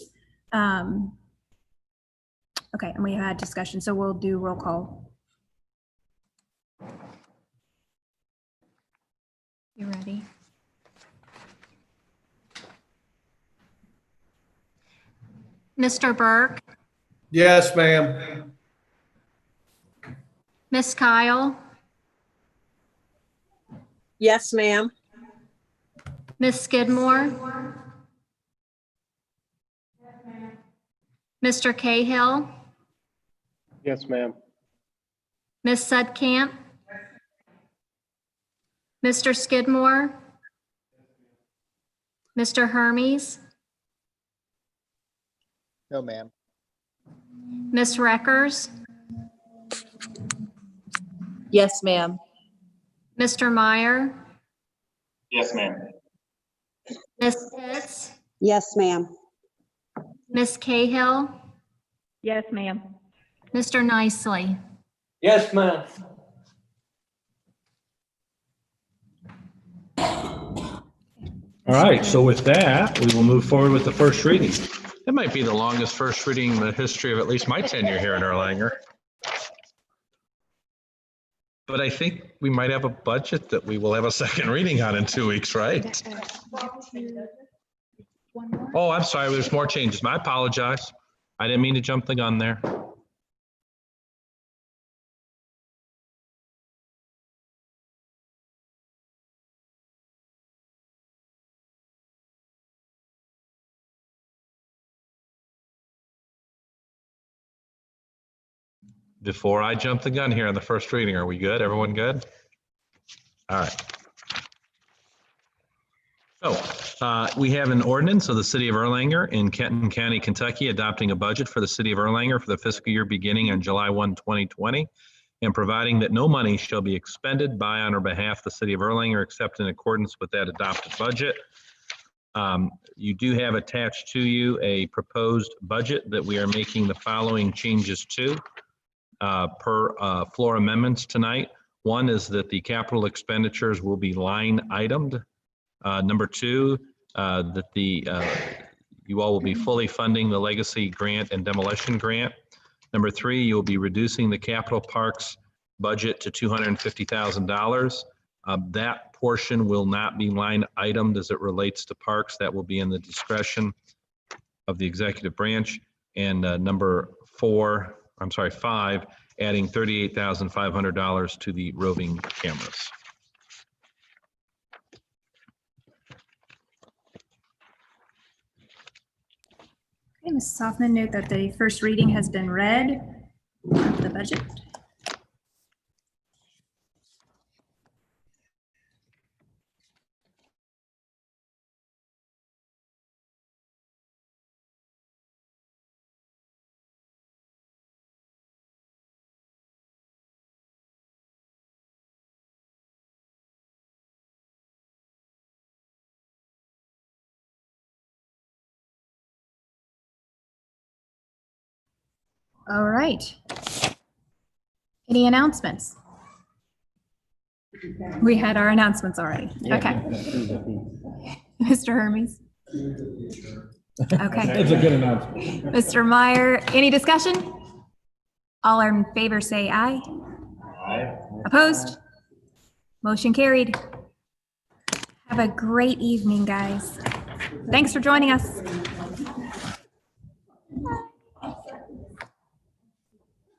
Okay, and we had discussion, so we'll do roll call. You ready?
Mr. Burke,
Yes, ma'am.
Miss Kyle,
Yes, ma'am.
Miss Skidmore, Mr. Cahill,
Yes, ma'am.
Miss Sudcamp, Mr. Skidmore, Mr. Hermes,
No, ma'am.
Miss Reckers,
Yes, ma'am.
Mr. Meyer,
Yes, ma'am.
Miss Pitts,
Yes, ma'am.
Miss Cahill,
Yes, ma'am.
Mr. Nicely.
Yes, ma'am.
All right, so with that, we will move forward with the first reading. It might be the longest first reading in the history of at least my tenure here in Erlanger. But I think we might have a budget that we will have a second reading on in 2 weeks, right? Oh, I'm sorry, there's more changes. I apologize. I didn't mean to jump the gun there. Before I jump the gun here on the first reading, are we good? Everyone good? All right. So we have an ordinance of the city of Erlanger in Kenton County, Kentucky, adopting a budget for the city of Erlanger for the fiscal year beginning on July 1, 2020, and providing that no money shall be expended by on or behalf of the city of Erlanger except in accordance with that adopted budget. You do have attached to you a proposed budget that we are making the following changes to per floor amendments tonight. One is that the capital expenditures will be line itemed. Number two, that you all will be fully funding the legacy grant and demolition grant. Number three, you'll be reducing the capital parks budget to $250,000. That portion will not be line itemed as it relates to parks. That will be in the discretion of the executive branch. And number five, adding $38,500 to the roving cameras.
Okay, Mrs. Hoffman, note that the first reading has been read of the budget. All right. Any announcements? We had our announcements already. Okay. Mr. Hermes. Okay.
That's a good announcement.
Mr. Meyer, any discussion? All in favor say aye.
Aye.
Opposed? Motion carried. Have a great evening, guys. Thanks for joining us.